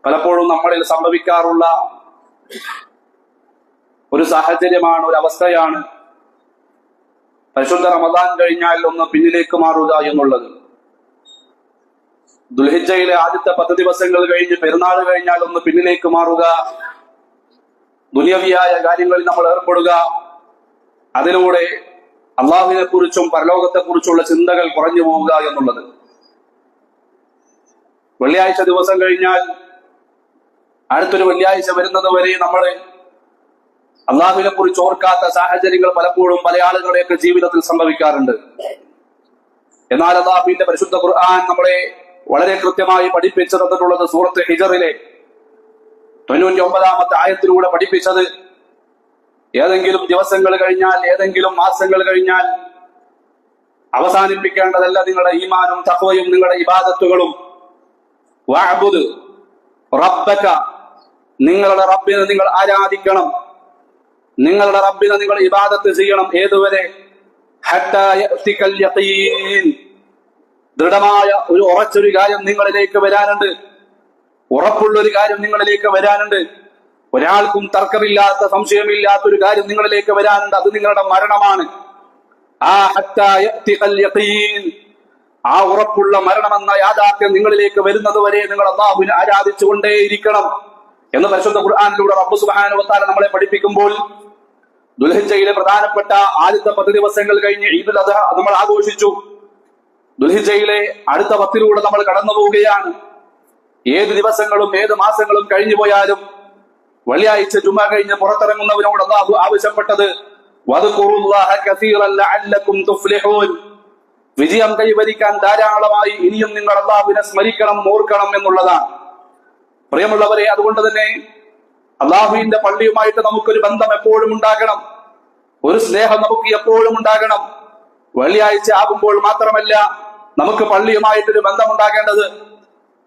പലപ്പോഴും നമ്മളിൽ സംഭവിക്കാറുള്ള ഒരു സാഹചര്യമാണ്, ഒരു അവസ്ഥയാണ് പരിശുദ്ധ റമദാൻ കഴിഞ്ഞാൽ ഒന്ന് പിന്നിലേക്ക് മാറുക എന്നുള്ളത്. ദുൽഹിജ്ജയിലെ ആദ്യത്തെ 10 ദിവസങ്ങൾ കഴിഞ്ഞ് പെരുന്നാൾ കഴിഞ്ഞാൽ ഒന്ന് പിന്നിലേക്ക് മാറുക, ദുനിയവിയായ കാര്യങ്ങളിൽ നമ്മൾ ഏർപ്പെടുക, അതിലൂടെ അള്ളാഹുവിനെ കുറിച്ചും പരലോകത്തെ കുറിച്ചുള്ള ചിന്തകൾ കുറഞ്ഞു പോവുക എന്നുള്ളത്. വെള്ളിയാഴ്ച ദിവസം കഴിഞ്ഞാൽ അടുത്തൊരു വെള്ളിയാഴ്ച വരുന്നത് വരെ നമ്മൾ അള്ളാഹുവിനെ കുറിച്ച് ഓർക്കാത്ത സാഹചര്യങ്ങൾ പലപ്പോഴും പല ആളുകളുടെയൊക്കെ ജീവിതത്തിൽ സംഭവിക്കാറുണ്ട്. എന്നാൽ അള്ളാഹുവിന്റെ പരിശുദ്ധ ഖുർആൻ നമ്മളെ വളരെ കൃത്യമായി പഠിപ്പിച്ചു തന്നിട്ടുള്ളത് സൂറത്ത് ഹിജറിലെ 99-ാമത്തെ ആയത്തിലൂടെ പഠിപ്പിച്ചത്, ഏതെങ്കിലും ദിവസങ്ങൾ കഴിഞ്ഞാൽ, ഏതെങ്കിലും മാസങ്ങൾ കഴിഞ്ഞാൽ അവസാനിപ്പിക്കേണ്ടതല്ല നിങ്ങളുടെ ഈമാനും തഖ്വയും നിങ്ങളുടെ ഇബാദത്തുകളും. വഅബ്ദു റബ്ബക, നിങ്ങളുടെ റബ്ബിനെ നിങ്ങൾ ആരാധിക്കണം, നിങ്ങളുടെ റബ്ബിനെ നിങ്ങൾ ഇബാദത്ത് ചെയ്യണം. ഏതുവരെ? ഹത്താ യഅതികൽ യഖീൻ, ദൃഢമായ ഒരു ഉറച്ചൊരു കാര്യം നിങ്ങളിലേക്ക് വരാനുണ്ട്, ഉറപ്പുള്ളൊരു കാര്യം നിങ്ങളിലേക്ക് വരാനുണ്ട്, ഒരാൾക്കും തർക്കമില്ലാത്ത സംശയമില്ലാത്ത ഒരു കാര്യം നിങ്ങളിലേക്ക് വരാനുണ്ട്. അത് നിങ്ങളുടെ മരണമാണ്. ആ ഹത്താ യഅതികൽ യഖീൻ, ആ ഉറപ്പുള്ള മരണമെന്ന യാഥാർത്ഥ്യം നിങ്ങളിലേക്ക് വരുന്നത് വരെ നിങ്ങൾ അല്ലാഹുവിനെ ആരാധിച്ചുകൊണ്ടേയിരിക്കണം എന്ന് പരിശുദ്ധ ഖുർആനിലൂടെ റബ്ബ് സുബ്ഹാനഹു വ തആല നമ്മളെ പഠിപ്പിക്കുമ്പോൾ, ദുൽഹിജ്ജയിലെ പ്രധാനപ്പെട്ട ആദ്യത്തെ 10 ദിവസങ്ങൾ കഴിഞ്ഞ് ഈദുൽ അദ്ഹ നമ്മൾ ആഘോഷിച്ചു. ദുൽഹിജ്ജയിലെ അടുത്ത 10ലൂടെ നമ്മൾ കടന്നു പോവുകയാണ്. ഏത് ദിവസങ്ങളും ഏത് മാസങ്ങളും കഴിഞ്ഞു പോയാലും വെള്ളിയാഴ്ച ജുമ കഴിഞ്ഞ് പുറത്തിറങ്ങുന്നവരോട് അല്ലാഹു ആവശ്യപ്പെട്ടത് വദ്കുറുല്ലാഹ കസീറൻ ലഅല്ലകും തുഫ്ലിഹൂൻ, വിജയം കൈവരിക്കാൻ ധാരാളമായി ഇനിയും നിങ്ങൾ അല്ലാഹുവിനെ സ്മരിക്കണം, ഓർക്കണം എന്നുള്ളതാണ്. പ്രിയമുള്ളവരെ, അതുകൊണ്ട് തന്നെ അല്ലാഹുവിന്റെ പള്ളിയുമായിട്ട് നമുക്കൊരു ബന്ധം എപ്പോഴും ഉണ്ടാകണം, ഒരു സ്നേഹം നമുക്ക് എപ്പോഴും ഉണ്ടാകണം. വെള്ളിയാഴ്ച ആകുമ്പോൾ മാത്രമല്ല നമുക്ക് പള്ളിയുമായിട്ടൊരു ബന്ധമുണ്ടാകേണ്ടത്,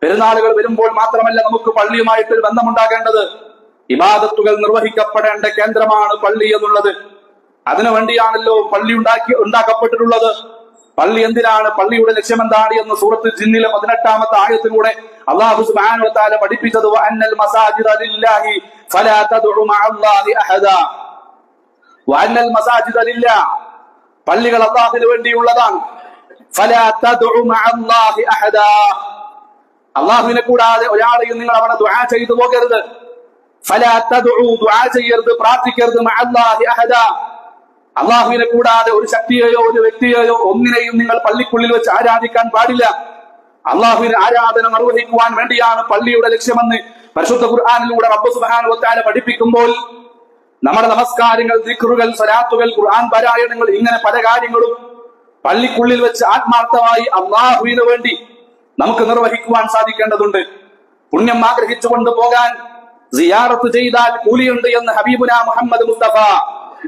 പെരുന്നാളുകൾ വരുമ്പോൾ മാത്രമല്ല നമുക്ക് പള്ളിയുമായിട്ടൊരു ബന്ധമുണ്ടാകേണ്ടത്. ഇബാദത്തുകൾ നിർവഹിക്കപ്പെടേണ്ട കേന്ദ്രമാണ് പള്ളി എന്നുള്ളത്. അതിനുവേണ്ടിയാണല്ലോ പള്ളി ഉണ്ടാക്കപ്പെട്ടിട്ടുള്ളത്. പള്ളി എന്തിനാണ്, പള്ളിയുടെ ലക്ഷ്യം എന്താണ് എന്ന് സൂറത്ത് ജിന്നിലെ 18-ാമത്തെ ആയത്തിലൂടെ അല്ലാഹു സുബ്ഹാനഹു വ തആല പഠിപ്പിച്ചത് വഅന്നൽ മസാജിദ ലില്ലാഹി ഫലാ തദ്ഉ മഅല്ലാഹി അഹദാ. വഅന്നൽ മസാജിദ ലില്ലാഹ്, പള്ളികൾ അല്ലാഹുവിന് വേണ്ടിയുള്ളതാണ്. ഫലാ തദ്ഉ മഅല്ലാഹി അഹദാ, അല്ലാഹുവിനെ കൂടാതെ ഒരാളെയും നിങ്ങൾ അവിടെ ദുആ ചെയ്തു പോകരുത്. ഫലാ തദ്ഉ, ദുആ ചെയ്യരുത്, പ്രാർത്ഥിക്കരുത്, മഅല്ലാഹി അഹദാ, അള്ളാഹുവിനെ കൂടാതെ ഒരു ശക്തിയെയോ ഒരു വ്യക്തിയെയോ ഒന്നിനെയും നിങ്ങൾ പള്ളിക്കുള്ളിൽ വെച്ച് ആരാധിക്കാൻ പാടില്ല. അള്ളാഹുവിന് ആരാധന നിർവഹിക്കുവാൻ വേണ്ടിയാണ് പള്ളിയുടെ ലക്ഷ്യമെന്ന് പരിശുദ്ധ ഖുർആനിലൂടെ റബ്ബ് സുബ്ഹാനഹു വ തആല പഠിപ്പിക്കുമ്പോൾ, നമ്മുടെ നമസ്കാരങ്ങൾ, ദിക്റുകൾ, സ്വലാത്തുകൾ, ഖുർആൻ പാരായണങ്ങൾ, ഇങ്ങനെ പല കാര്യങ്ങളും പള്ളിക്കുള്ളിൽ വെച്ച് ആത്മാർത്ഥമായി അള്ളാഹുവിന് വേണ്ടി നമുക്ക് നിർവഹിക്കുവാൻ സാധിക്കേണ്ടതുണ്ട്. പുണ്യം ആഗ്രഹിച്ചുകൊണ്ട് പോകാൻ സിയാറത്ത് ചെയ്താൽ കൂലിയുണ്ട് എന്ന് ഹബീബുനാ മുഹമ്മദ് മുസ്തഫ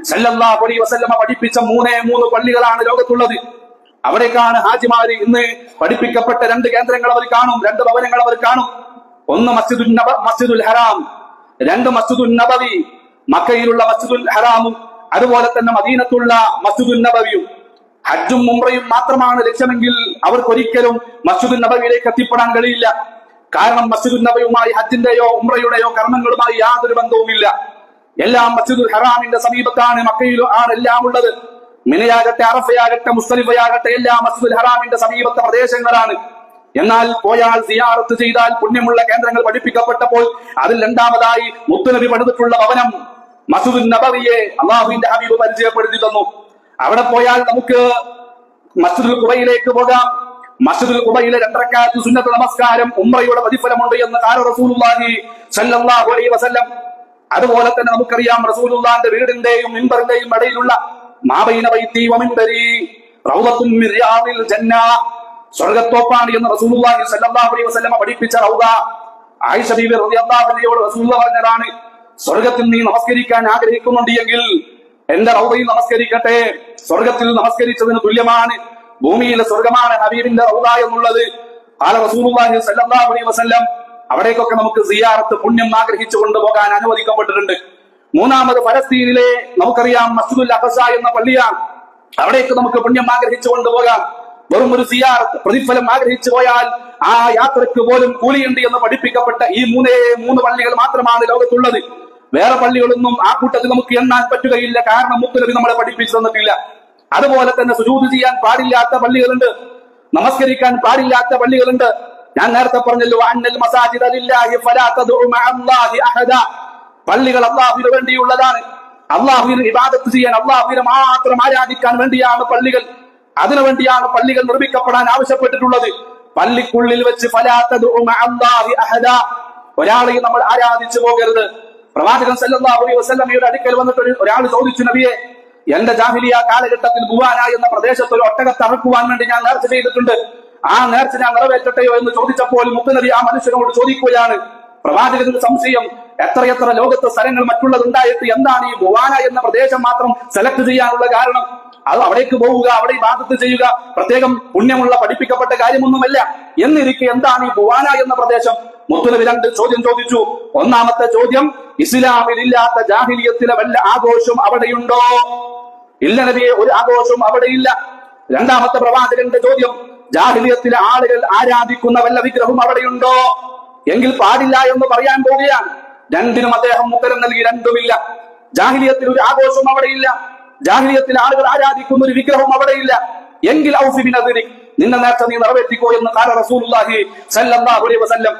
സല്ലല്ലാഹു അലൈഹി വസല്ലമ പഠിപ്പിച്ച 3 പള്ളികളാണ് ലോകത്തുള്ളത്. അവിടേക്കാണ് ഹാജിമാര് ഇന്ന് പഠിപ്പിക്കപ്പെട്ട 2 കേന്ദ്രങ്ങൾ അവർ കാണും, 2 ഭവനങ്ങൾ അവർ കാണും. ഒന്ന് മസ്ജിദുൽ ഹറാം, 2 മസ്ജിദുൽ നബവി. മക്കയിലുള്ള മസ്ജിദുൽ ഹറാമും അതുപോലെ തന്നെ മദീനത്തുള്ള മസ്ജിദുൽ നബവിയും. ഹജ്ജും ഉംറയും മാത്രമാണ് ലക്ഷ്യമെങ്കിൽ അവർക്കൊരിക്കലും മസ്ജിദുൽ നബവിയിലേക്ക് എത്തിപ്പെടാൻ കഴിയില്ല. കാരണം മസ്ജിദുൽ നബവിയുമായി ഹജ്ജിന്റെയോ ഉംറയുടെയോ കർമ്മങ്ങളുമായി യാതൊരു ബന്ധവുമില്ല. എല്ലാം മസ്ജിദുൽ ഹറാമിന്റെ സമീപത്താണ്, മക്കയിലും ആണ് എല്ലാം ഉള്ളത്. മിനയാകട്ടെ, അറഫയാകട്ടെ, മുസ്തലിഫയാകട്ടെ, എല്ലാം മസ്ജിദുൽ ഹറാമിന്റെ സമീപത്തെ പ്രദേശങ്ങളാണ്. എന്നാൽ പോയാൽ സിയാറത്ത് ചെയ്താൽ പുണ്യമുള്ള കേന്ദ്രങ്ങൾ പഠിപ്പിക്കപ്പെട്ടപ്പോൾ അതിൽ 2ാമതായി മുത്തുനബി പണിതിട്ടുള്ള ഭവനം മസ്ജിദുൽ നബവിയെ അല്ലാഹുവിന്റെ ഹബീബ് പരിചയപ്പെടുത്തി തന്നു. അവിടെ പോയാൽ നമുക്ക് മസ്ജിദുൽ ഖുബയിലേക്ക് പോകാം. മസ്ജിദുൽ ഖുബയിലെ 2 റക്അത്ത് സുന്നത്ത് നമസ്കാരം ഉംറയുടെ പ്രതിഫലമുണ്ട് എന്ന് ഖാല റസൂലുള്ളാഹി സ്വല്ലല്ലാഹു അലൈഹി വസല്ലം. അതുപോലെ തന്നെ നമുക്കറിയാം റസൂലുള്ളാഹിന്റെ വീടിന്റെയും മിമ്പറിന്റെയും ഇടയിലുള്ള മാബൈന ബൈതി വ മിമ്പരി റൗദത്തുൻ മിൻ റിയാദിൽ ജന്ന, സ്വർഗ്ഗത്തോപ്പാണ് എന്ന് റസൂലുള്ളാഹി സ്വല്ലല്ലാഹു അലൈഹി വസല്ലം പഠിപ്പിച്ച റൗദ. ആയിഷ ബീവി റളിയല്ലാഹു അൻഹയോട് റസൂലുള്ളാഹി പറഞ്ഞതാണ്, സ്വർഗ്ഗത്തിൽ നീ നമസ്കരിക്കാൻ ആഗ്രഹിക്കുന്നുണ്ട് എങ്കിൽ എന്റെ റൗദയിൽ നമസ്കരിക്കട്ടെ, സ്വർഗ്ഗത്തിൽ നമസ്കരിച്ചതിന് തുല്യമാണ്, ഭൂമിയിലെ സ്വർഗ്ഗമാണ് ഹബീബിന്റെ റൗദ എന്നുള്ളത്. ഖാല റസൂലുള്ളാഹി സ്വല്ലല്ലാഹു അലൈഹി വസല്ലം. അവിടേക്കൊക്കെ നമുക്ക് സിയാറത്ത്, പുണ്യം ആഗ്രഹിച്ചു കൊണ്ടുപോകാൻ അനുവദിക്കപ്പെട്ടിട്ടുണ്ട്. 3ാമത് ഫലസ്തീനിലെ നമുക്കറിയാം മസ്ജിദുൽ അഖ്സ എന്ന പള്ളിയാണ്. അവിടേക്ക് നമുക്ക് പുണ്യം ആഗ്രഹിച്ചു കൊണ്ടുപോകാം. വെറും ഒരു സിയാറത്ത് പ്രതിഫലം ആഗ്രഹിച്ചു പോയാൽ ആ യാത്രയ്ക്ക് പോലും കൂലിയുണ്ട് എന്ന് പഠിപ്പിക്കപ്പെട്ട ഈ മൂന്ന് പള്ളികൾ മാത്രമാണ് ലോകത്തുള്ളത്. വേറെ പള്ളികളൊന്നും ആ കൂട്ടത്തിൽ നമുക്ക് എണ്ണാൻ പറ്റുകയില്ല. കാരണം മുത്തുനബി നമ്മളെ പഠിപ്പിച്ചു തന്നിട്ടില്ല. അതുപോലെ തന്നെ സുജൂദ് ചെയ്യാൻ പാടില്ലാത്ത പള്ളികളുണ്ട്, നമസ്കരിക്കാൻ പാടില്ലാത്ത പള്ളികളുണ്ട്. ഞാൻ നേരത്തെ പറഞ്ഞല്ലോ, അന്നൽ മസാജിദ ലില്ലാഹി ഫലാ തദ്ഉ മഅല്ലാഹി അഹദ. പള്ളികൾ അല്ലാഹുവിന് വേണ്ടിയുള്ളതാണ്. അല്ലാഹുവിന് ഇബാദത്ത് ചെയ്യാൻ, അല്ലാഹുവിനെ മാത്രം ആരാധിക്കാൻ വേണ്ടിയാണ് പള്ളികൾ. അതിനുവേണ്ടിയാണ് പള്ളികൾ നിർമ്മിക്കപ്പെടാൻ ആവശ്യപ്പെട്ടിട്ടുള്ളത്. പള്ളിക്കുള്ളിൽ വെച്ച് ഫലാ തദ്ഉ മഅല്ലാഹി അഹദ, ഒരാളെയും നമ്മൾ ആരാധിച്ചു പോകരുത്. പ്രവാചകൻ സല്ലല്ലാഹു അലൈഹി വസല്ലമയുടെ അടുക്കൽ വന്നിട്ട് ഒരാൾ ചോദിച്ചു, നബിയെ, എന്റെ ജാഹിലിയ കാലഘട്ടത്തിൽ ബുവാന എന്ന പ്രദേശത്ത് ഒരു ഒട്ടകത്തെ അറക്കുവാൻ വേണ്ടി ഞാൻ നേർച്ച ചെയ്തിട്ടുണ്ട്, ആ നേർച്ച ഞാൻ നിറവേറ്റട്ടെയോ എന്ന് ചോദിച്ചപ്പോൾ മുത്തുനബി ആ മനുഷ്യനോട് ചോദിക്കുകയാണ്, പ്രവാചകന്റെ സംശയം, എത്രയെത്ര ലോകത്തെ സ്ഥലങ്ങൾ മറ്റുള്ളത് ഉണ്ടായിട്ട് എന്താണ് ഈ ബുവാന എന്ന പ്രദേശം മാത്രം സെലക്ട് ചെയ്യാനുള്ള കാരണം? അത് അവിടേക്ക് പോവുക, അവിടെ ഇബാദത്ത് ചെയ്യുക പ്രത്യേകം പുണ്യമുള്ള പഠിപ്പിക്കപ്പെട്ട കാര്യമൊന്നുമല്ല. എന്നിരിക്കെ എന്താണ് ഈ ബുവാന എന്ന പ്രദേശം? മുത്തുനബി 2 ചോദ്യം ചോദിച്ചു. ഒന്നാമത്തെ ചോദ്യം, ഇസ്ലാമിലില്ലാത്ത ജാഹിലിയത്തിലെ വല്ല ആഘോഷവും അവിടെയുണ്ടോ? ഇല്ല നബിയെ, ഒരു ആഘോഷവും അവിടെയില്ല. രണ്ടാമത്തെ പ്രവാചകന്റെ ചോദ്യം, ജാഹിലിയത്തിലെ ആളുകൾ ആരാധിക്കുന്ന വല്ല വിഗ്രഹവും അവിടെയുണ്ടോ? എങ്കിൽ പാടില്ല എന്ന് പറയാൻ പോവുകയാണ്. രണ്ടിനും അദ്ദേഹം ഉത്തരം നൽകി, രണ്ടുമില്ല. ജാഹിലിയത്തിൽ ഒരു ആഘോഷവും അവിടെയില്ല, ജാഹിലിയത്തിലെ ആളുകൾ ആരാധിക്കുന്ന ഒരു വിഗ്രഹവും അവിടെയില്ല. എങ്കിൽ ഔഫി ബിനദ്രിക്, നിന്റെ നേർച്ച നീ നിറവേറ്റിക്കോ എന്ന് ഖാല റസൂലുള്ളാഹി സ്വല്ലല്ലാഹു അലൈഹി വസല്ലം.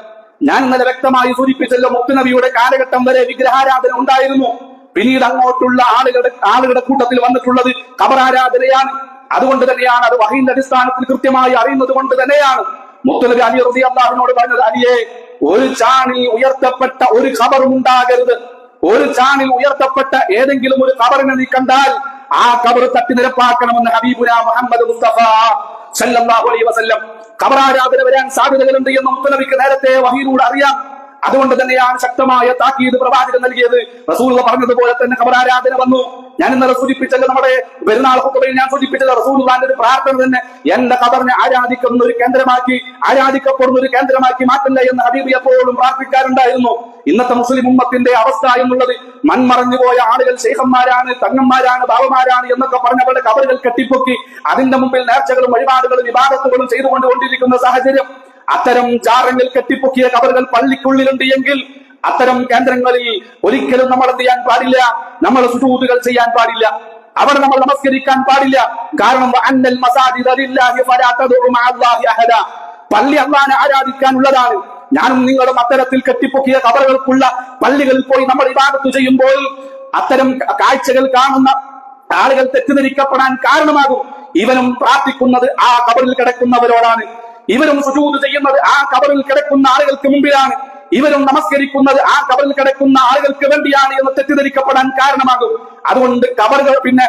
ഞാൻ ഇന്നലെ വ്യക്തമായി സൂചിപ്പിച്ചല്ലോ, മുത്തുനബിയുടെ കാലഘട്ടം വരെ വിഗ്രഹാരാധന ഉണ്ടായിരുന്നു. പിന്നീട് അങ്ങോട്ടുള്ള ആളുകളുടെ കൂട്ടത്തിൽ വന്നിട്ടുള്ളത് ഖബറാരാധനയാണ്. അതുകൊണ്ട് തന്നെയാണ്, അത് വഹീന്റെ അടിസ്ഥാനത്തിൽ കൃത്യമായി അറിയുന്നത് കൊണ്ട് തന്നെയാണ് മുത്തുനബി അലി റളിയല്ലാഹുവിനോട് പറഞ്ഞത്, അലിയെ, ഒരു ചാണിൽ ഉയർത്തപ്പെട്ട ഒരു ഖബറും ഉണ്ടാകരുത്. ഒരു ചാണിൽ ഉയർത്തപ്പെട്ട ഏതെങ്കിലും ഒരു ഖബറിനെ നീ കണ്ടാൽ ആ ഖബർ തട്ടി നിരപ്പാക്കണമെന്ന് ഹബീബുന മുഹമ്മദ് മുസ്തഫ സല്ലല്ലാഹു അലൈഹി വസല്ലം. ഖബറാരാധന വരാൻ സാധ്യതകളുണ്ട് എന്ന് മുത്തുനബിക്ക് നേരത്തെ വഹീയിലൂടെ അറിയാം. അതുകൊണ്ട് തന്നെയാണ് ശക്തമായ താക്കീത് പ്രവാചകൻ നൽകിയത്. റസൂലുള്ള പറഞ്ഞതുപോലെ തന്നെ ഖബറാരാധന വന്നു. ഞാൻ ഇന്നലെ സൂചിപ്പിച്ചത്, നമ്മുടെ പെരുന്നാൾ ഖുതുബയിൽ ഞാൻ സൂചിപ്പിച്ചത്, റസൂലുള്ളാഹിന്റെ ഒരു പ്രാർത്ഥന തന്നെ എന്റെ ഖബറിനെ ആരാധിക്കുന്ന ഒരു കേന്ദ്രമാക്കി, ആരാധിക്കപ്പെടുന്ന ഒരു കേന്ദ്രമാക്കി മാറ്റില്ല എന്ന് ഹബീബ് എപ്പോഴും പ്രാർത്ഥിക്കാറുണ്ടായിരുന്നു. ഇന്നത്തെ മുസ്ലിം ഉമ്മത്തിന്റെ അവസ്ഥ എന്നുള്ളത്, മൺമറഞ്ഞുപോയ ആളുകൾ ശൈഖന്മാരാണ്, തങ്ങന്മാരാണ്, ബാവമാരാണ് എന്നൊക്കെ പറഞ്ഞവരുടെ ഖബറുകൾ കെട്ടിപ്പൊക്കി അതിന്റെ മുമ്പിൽ നേർച്ചകളും വഴിപാടുകളും ഇബാദത്തുകളും ചെയ്തുകൊണ്ടിരിക്കുന്ന സാഹചര്യം. അത്തരം ജാറങ്ങൾ കെട്ടിപ്പൊക്കിയ ഖബറുകൾ പള്ളിക്കുള്ളിലുണ്ട് എങ്കിൽ അത്തരം കേന്ദ്രങ്ങളിൽ ഒരിക്കലും നമ്മൾ എന്ത് ചെയ്യാൻ പാടില്ല? നമ്മൾ സുജൂദുകൾ ചെയ്യാൻ പാടില്ല, അവിടെ നമ്മൾ നമസ്കരിക്കാൻ പാടില്ല. കാരണം അന്നൽ മസാജിദ ലില്ലാഹി ഫലാ തദ്ഉ മഅല്ലാഹി അഹദ, പള്ളി അല്ലാഹുവിനെ ആരാധിക്കാനുള്ളതാണ്. ഞാനും നിങ്ങളും അത്തരത്തിൽ കെട്ടിപ്പൊക്കിയ ഖബറുകൾക്കുള്ള പള്ളികളിൽ പോയി നമ്മൾ ഇബാദത്ത് ചെയ്യുമ്പോൾ അത്തരം കാഴ്ചകൾ കാണുന്ന ആളുകൾ തെറ്റിദ്ധരിക്കപ്പെടാൻ കാരണമാകും. ഇവനും പ്രാർത്ഥിക്കുന്നത് ആ ഖബറിൽ കിടക്കുന്നവരോടാണ്, ഇവരും സുജൂദ് ചെയ്യുന്നത് ആ ഖബറിൽ കിടക്കുന്ന ആളുകൾക്ക് മുമ്പിലാണ്, ഇവരും നമസ്കരിക്കുന്നത് ആ ഖബറിൽ കിടക്കുന്ന ആളുകൾക്ക് വേണ്ടിയാണ് എന്ന് തെറ്റിദ്ധരിക്കപ്പെടാൻ കാരണമാകും. അതുകൊണ്ട് ഖബറുകൾ, പിന്നെ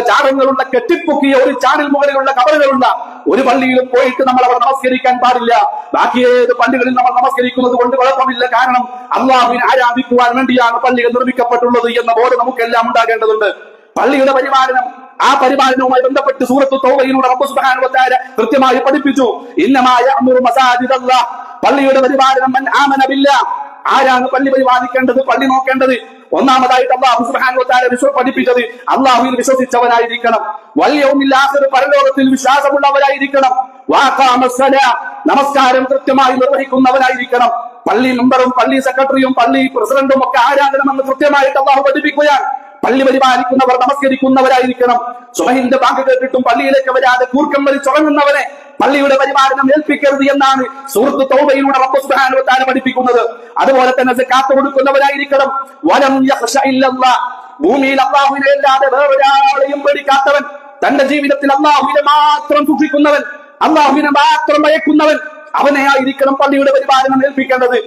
ചാരങ്ങളുള്ള കെട്ടിപ്പൊക്കിയ ഒരു ചാനൽ മുകളിലുള്ള ഖബറുകളുള്ള ഒരു പള്ളിയിലും പോയിട്ട് നമ്മൾ അവിടെ നമസ്കരിക്കാൻ പാടില്ല. ബാക്കി ഏത് പള്ളികളിൽ നമ്മൾ നമസ്കരിക്കുന്നത് കൊണ്ട് കുഴപ്പമില്ല. കാരണം അല്ലാഹുവിനെ ആരാധിക്കുവാൻ വേണ്ടിയാണ് പള്ളികൾ നിർമ്മിക്കപ്പെട്ടുള്ളത് എന്ന ബോധം നമുക്കെല്ലാം ഉണ്ടാകേണ്ടതുണ്ട്. പള്ളിയുടെ പരിപാലനം, ആ പരിപാലനവുമായി ബന്ധപ്പെട്ട് സൂറത്ത് തൗബയിലൂടെ റബ്ബ് സുബ്ഹാനഹു വ തആല കൃത്യമായി പഠിപ്പിച്ചു. ഇന്നമാ യഅ്മുറു മസാജിദല്ലാഹ്, പള്ളിയുടെ പരിപാലനം മൻ ആമന ബില്ലാഹ്, ആരാണ് പള്ളി പരിപാലിക്കേണ്ടത്, പള്ളി നോക്കേണ്ടത്? ഒന്നാമതായിട്ട് അല്ലാഹു സുബ്ഹാനഹു വ തആല പഠിപ്പിച്ചത് അല്ലാഹുവിൽ വിശ്വസിച്ചവനായിരിക്കണം, വൽ യൗമിൽ ആഖിർ, പരലോകത്തിൽ വിശ്വാസമുള്ളവരായിരിക്കണം, വഅഖാമസ്സലാ, നമസ്കാരം കൃത്യമായി നിർവഹിക്കുന്നവനായിരിക്കണം. പള്ളി മെമ്പറും പള്ളി സെക്രട്ടറിയും പള്ളി പ്രസിഡന്റും ഒക്കെ ആരാകണമെന്ന് കൃത്യമായിട്ട് അല്ലാഹു പഠിപ്പിക്കുകയാണ്. പള്ളി പരിപാലിക്കുന്നവർ നമസ്കരിക്കുന്നവരായിരിക്കണം. സുബഹിന്റെ ബാങ്ക് കേട്ടിട്ടും പള്ളിയിലേക്ക് വരാതെ കൂർക്കം വലിച്ചുറങ്ങുന്നവനെ പള്ളിയുടെ പരിപാലനം ഏൽപ്പിക്കരുത് എന്നാണ് സൂറത്ത് തൗബയിലൂടെ റബ്ബ് സുബ്ഹാനഹു വ തആല പഠിപ്പിക്കുന്നത്. അതുപോലെ തന്നെ സക്കാത്ത് കൊടുക്കുന്നവരായിരിക്കണം. വലം യഖ്ശ ഇല്ലല്ലാഹ്, ഭൂമിയിൽ അല്ലാഹുവിനെ അല്ലാതെ വേറൊരാളെയും പേടിക്കാത്തവൻ, തന്റെ ജീവിതത്തിൽ അല്ലാഹുവിനെ മാത്രം സൂക്ഷിക്കുന്നവൻ, അല്ലാഹുവിനെ മാത്രം ഭയക്കുന്നവൻ, അവനെ ആയിരിക്കണം പള്ളിയുടെ പരിപാലനം ഏൽപ്പിക്കേണ്ടത്.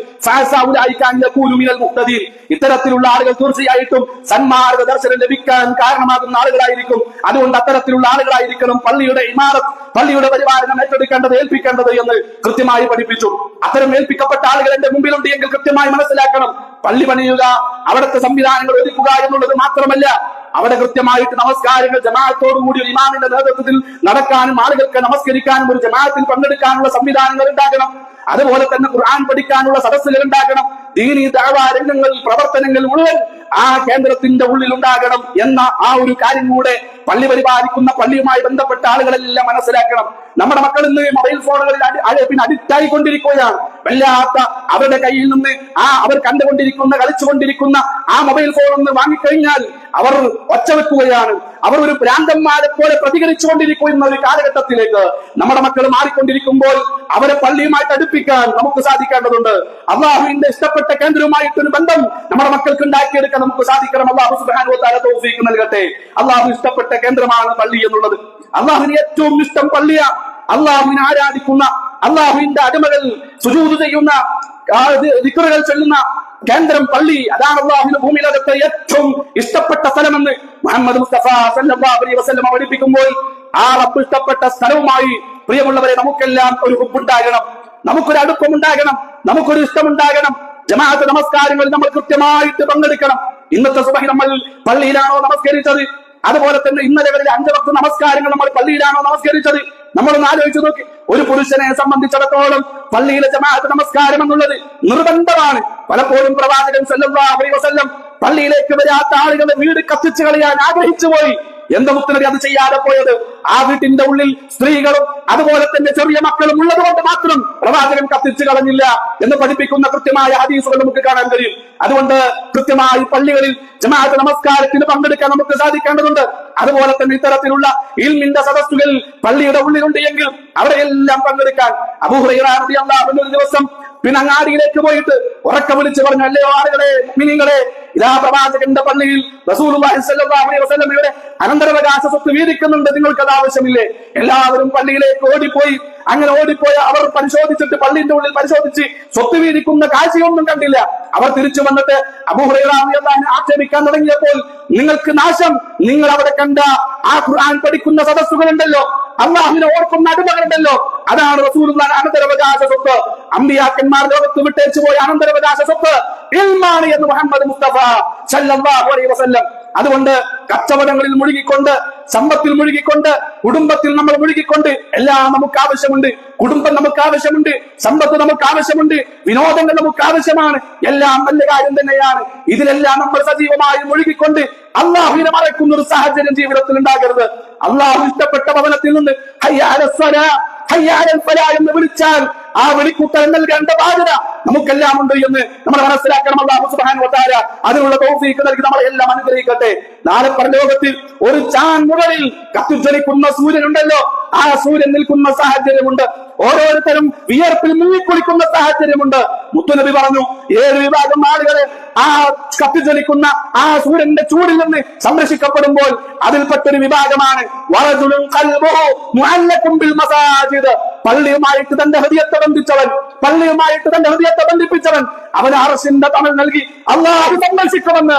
ഇത്തരത്തിലുള്ള ആളുകൾ തീർച്ചയായിട്ടും സന്മാർഗ ദർശനം ലഭിക്കാൻ കാരണമാകുന്ന ആളുകളായിരിക്കും. അതുകൊണ്ട് അത്തരത്തിലുള്ള ആളുകളായിരിക്കണം പള്ളിയുടെ ഇമാറത്ത്, പള്ളിയുടെ പരിപാലനം ഏറ്റെടുക്കേണ്ടത്, ഏൽപ്പിക്കേണ്ടത് എന്ന് കൃത്യമായി പഠിപ്പിച്ചു. അത്തരം ഏൽപ്പിക്കപ്പെട്ട ആളുകൾ എന്റെ മുമ്പിലുണ്ട് എങ്കിൽ കൃത്യമായി മനസ്സിലാക്കണം, പള്ളി പണിയുക, അവിടുത്തെ സംവിധാനങ്ങൾ ഒരുക്കുക എന്നുള്ളത് മാത്രമല്ല, അവിടെ കൃത്യമായിട്ട് നമസ്കാരങ്ങൾ ജമാഅത്തോടുകൂടി ഒരു ഇമാമിന്റെ നേതൃത്വത്തിൽ നടക്കാനും ആളുകൾക്ക് നമസ്കരിക്കാനും ഒരു ജമാഅത്തിൽ പങ്കെടുക്കാനുള്ള സംവിധാനങ്ങൾ ഉണ്ടാകണം. അതുപോലെ തന്നെ ഖുർആൻ പഠിക്കാനുള്ള സദസ്സുകൾ ഉണ്ടാകണം. ദീനീ ദഅവാ രംഗങ്ങളിൽ പ്രവർത്തനങ്ങൾ മുഴുവൻ ആ കേന്ദ്രത്തിന്റെ ഉള്ളിൽ ഉണ്ടാകണം എന്ന ആ ഒരു കാര്യം കൂടെ പള്ളി പരിപാലിക്കുന്ന പള്ളിയുമായി ബന്ധപ്പെട്ട ആളുകളെല്ലാം മനസ്സിലാക്കണം. നമ്മുടെ മക്കൾ ഇന്ന് മൊബൈൽ ഫോണുകളിൽ അഡിക്റ്റ് ആയിക്കൊണ്ടിരിക്കുകയാണ്. വല്ലാത്ത അവരുടെ കയ്യിൽ നിന്ന് അവർ കണ്ടുകൊണ്ടിരിക്കുന്ന കളിച്ചുകൊണ്ടിരിക്കുന്ന ആ മൊബൈൽ ഫോൺ ഒന്ന് വാങ്ങിക്കഴിഞ്ഞാൽ അവർ ഒച്ച വെക്കുകയാണ്. അവർ ഒരു ഭ്രാന്തന്മാരെ പോലെ പ്രതികരിച്ചുകൊണ്ടിരിക്കുന്ന ഒരു കാലഘട്ടത്തിലേക്ക് നമ്മുടെ മക്കൾ മാറിക്കൊണ്ടിരിക്കുമ്പോൾ അവരെ പള്ളിയുമായിട്ട് അടുപ്പിക്കാൻ നമുക്ക് സാധിക്കേണ്ടതുണ്ട്. അള്ളാഹുവിന്റെ ഇഷ്ടപ്പെട്ട കേന്ദ്രവുമായിട്ടൊരു ബന്ധം നമ്മുടെ മക്കൾക്ക് ഉണ്ടാക്കിയെടുക്കാൻ നമുക്ക് സാധിക്കണം. അള്ളാഹു സുബ്ഹാനഹു വ തആല തൗഫീഖ് നൽകട്ടെ. അള്ളാഹു ഇഷ്ടപ്പെട്ട കേന്ദ്രമാണ് പള്ളി എന്നുള്ളത്. അള്ളാഹുവിന് ഏറ്റവും ഇഷ്ടം പള്ളിയാണ്. അള്ളാഹുവിനെ ആരാധിക്കുന്ന, അള്ളാഹുവിന്റെ അടിമകൾ സുജൂദ് ചെയ്യുന്ന, ദിക്റുകൾ ചൊല്ലുന്ന കേന്ദ്രം പള്ളി. അതാണ് അള്ളാഹുവിന്റെ ഭൂമിയിലകത്തെ ഏറ്റവും ഇഷ്ടപ്പെട്ട സ്ഥലമെന്ന് മുഹമ്മദ് മുസ്തഫ സല്ലല്ലാഹു അലൈഹി വസല്ലം പഠിപ്പിക്കുമ്പോൾ ആ റബ്ബ് ഇഷ്ടപ്പെട്ട സ്ഥലവുമായി പ്രിയമുള്ളവരെ നമുക്കെല്ലാം ഒരു ഹുബ്ബുണ്ടാകണം, നമുക്കൊരു അടുപ്പമുണ്ടാകണം, നമുക്കൊരു ഇഷ്ടമുണ്ടാകണം. ജമാഅത്ത് നമസ്കാരങ്ങളിൽ നമ്മൾ കൃത്യമായിട്ട് പങ്കെടുക്കണം. ഇന്നത്തെ സുബഹി നമ്മൾ പള്ളിയിലാണോ നമസ്കരിച്ചത്? അതുപോലെ തന്നെ ഇന്നലെ വരെ 5 വക്ത നമസ്കാരങ്ങൾ നമ്മൾ പള്ളിയിലാണോ നമസ്കരിച്ചത്? നമ്മളൊന്ന് ആലോചിച്ച് നോക്കി. ഒരു പുരുഷനെ സംബന്ധിച്ചിടത്തോളം പള്ളിയിലെ ജമാഅത്ത് നമസ്കാരം എന്നുള്ളത് നിർബന്ധമാണ്. പലപ്പോഴും പ്രവാചകൻ സല്ലല്ലാഹു അലൈഹി വസല്ലം പള്ളിയിലേക്ക് വരാത്ത ആളുകളെ വീട് കത്തിച്ചു കളയാൻ ആഗ്രഹിച്ചു പോയി. എന്താ മുത്തനബി അത് ചെയ്യാതെ പോയത്? ആ വീട്ടിന്റെ ഉള്ളിൽ സ്ത്രീകളും അതുപോലെ തന്നെ ചെറിയ മക്കളും ഉള്ളത് കൊണ്ട് മാത്രം പ്രവാചകൻ കത്തിച്ചു കളഞ്ഞില്ല എന്ന് പഠിപ്പിക്കുന്ന കൃത്യമായ ഹദീസുകൾ നമുക്ക് കാണാൻ കഴിയും. അതുകൊണ്ട് കൃത്യമായി പള്ളികളിൽ ജമാഅത്ത് നമസ്കാരത്തിന് പങ്കെടുക്കാൻ നമുക്ക് സാധിക്കേണ്ടതുണ്ട്. അതുപോലെ തന്നെ ഇത്തരത്തിലുള്ള ഇൽമിന്റെ സദസ്സുകൾ പള്ളിയുടെ ഉള്ളിലുണ്ട് എങ്കിൽ അവിടെയെല്ലാം പങ്കെടുക്കാൻ അബൂ ഹുറൈറ റളിയല്ലാഹു അൻഹു ഒരു ദിവസം അങ്ങാടിയിലേക്ക് പോയിട്ട് ഉറക്കെ വിളിച്ചു പറഞ്ഞു, അല്ലയോ ആളുകളെ, മുഅ്മിനീങ്ങളെ, ഇതാ പ്രവാചകന്റെ പള്ളിയിൽ റസൂലുള്ളാഹി സ്വല്ലല്ലാഹു അലൈഹി വസല്ലമയുടെ അനന്തരാവകാശ സ്വത്ത് വീതിക്കുന്നുണ്ട്, നിങ്ങൾക്കത് ആവശ്യമില്ലേ? എല്ലാവരും പള്ളിയിലേക്ക് ഓടിപ്പോയി. അങ്ങനെ ഓടിപ്പോയ അവർ പരിശോധിച്ചിട്ട് പള്ളിന്റെ ഉള്ളിൽ പരിശോധിച്ച് സ്വത്ത് വീതിക്കുന്ന കാഴ്ചയൊന്നും കണ്ടില്ല. അവർ തിരിച്ചു വന്നിട്ട് അബൂ ഹുറൈറ റളിയല്ലാഹു അൻഹു ആക്ഷേപിക്കാൻ തുടങ്ങിയപ്പോൾ, നിങ്ങൾക്ക് നാശം, നിങ്ങൾ അവിടെ കണ്ട ആ ഖുർആൻ പഠിക്കുന്ന സദസ്സുകളുണ്ടല്ലോ, അള്ളാഹുവിനെ ഓർക്കുന്ന അടിമകളുണ്ടല്ലോ, അതാണ് റസൂലുള്ളാഹിയുടെ അനന്തരാവകാശ സ്വത്ത്. അമ്പിയാക്കന്മാർ ലോകത്ത് വിട്ടേച്ചു പോയ അനന്തരാവകാശ സ്വത്ത് ഇൽമാണ് എന്ന് മുഹമ്മദ് മുസ്തഫ സല്ലല്ലാഹു അലൈഹി വസല്ലം. അതുകൊണ്ട് കച്ചവടങ്ങളിൽ മുഴുകിക്കൊണ്ട്, സമ്പത്തിൽ മുഴുകിക്കൊണ്ട്, കുടുംബത്തിൽ നമ്മൾ മുഴുകിക്കൊണ്ട് എല്ലാം നമുക്ക് ആവശ്യമുണ്ട്. കുടുംബം നമുക്ക് ആവശ്യമുണ്ട്, സമ്പത്ത് നമുക്ക് ആവശ്യമുണ്ട്, വിനോദങ്ങൾ നമുക്ക് ആവശ്യമാണ്. എല്ലാം നല്ല കാര്യം തന്നെയാണ്. ഇതിലെല്ലാം നമ്മൾ സജീവമായി മുഴുകിക്കൊണ്ട് അള്ളാഹുവിനെ മറക്കുന്ന ഒരു സാഹചര്യം ജീവിതത്തിൽ ഉണ്ടാകരുത്. അള്ളാഹു ഇഷ്ടപ്പെട്ട ഭവനത്തിൽ നിന്ന് ഹയ്യ അലസ് സ്വലാ, ഹയ്യ അലൽ ഫലാ എന്ന് വിളിച്ചാൽ ആ വിളിക്കൂട്ടൽ നൽകേണ്ട ബാധ്യത നമുക്കെല്ലാം ഉണ്ട് എന്ന് നമ്മൾ മനസ്സിലാക്കണം. അല്ലാഹു സുബ്ഹാനഹു വ തആല അതിനുള്ള തൗഫീഖ് നൽകി നമ്മളെ എല്ലാം അനുഗ്രഹിക്കട്ടെ. നാളെ പരലോകത്തിൽ ഒരു ചാൻ മുകളിൽ കത്തിജ്വലിക്കുന്ന സൂര്യനുണ്ടല്ലോ, ആ സൂര്യൻ നിൽക്കുന്ന സാഹചര്യമുണ്ട്. ഓരോരുത്തരും വിയർപ്പിൽ മുങ്ങിക്കുളിക്കുന്ന സാഹചര്യമുണ്ട്. മുത്തുനബി പറഞ്ഞു, 7 വിഭാഗം ആളുകളെ ആ കത്തിജ്വലിക്കുന്ന ആ സൂര്യന്റെ ചൂടിൽ നിന്ന് സംരക്ഷിക്കപ്പെടുമ്പോൾ അതിൽപ്പെട്ടൊരു വിഭാഗമാണ് വറജുലുൻ ഖൽബുഹു മുഅല്ലഖുൻ ബിൽ മസാജിദ്. പള്ളിയുമായിട്ട് തന്റെ ഹൃദയത്തെ ബന്ധിച്ചവൻ, പള്ളിയുമായിട്ട് തന്റെ ഹൃദയത്തെ ബന്ധിപ്പിച്ചവൻ, അവന് അർശിന്റെ തണൽ നൽകി അള്ളാഹു സംരക്ഷിക്കുമെന്ന്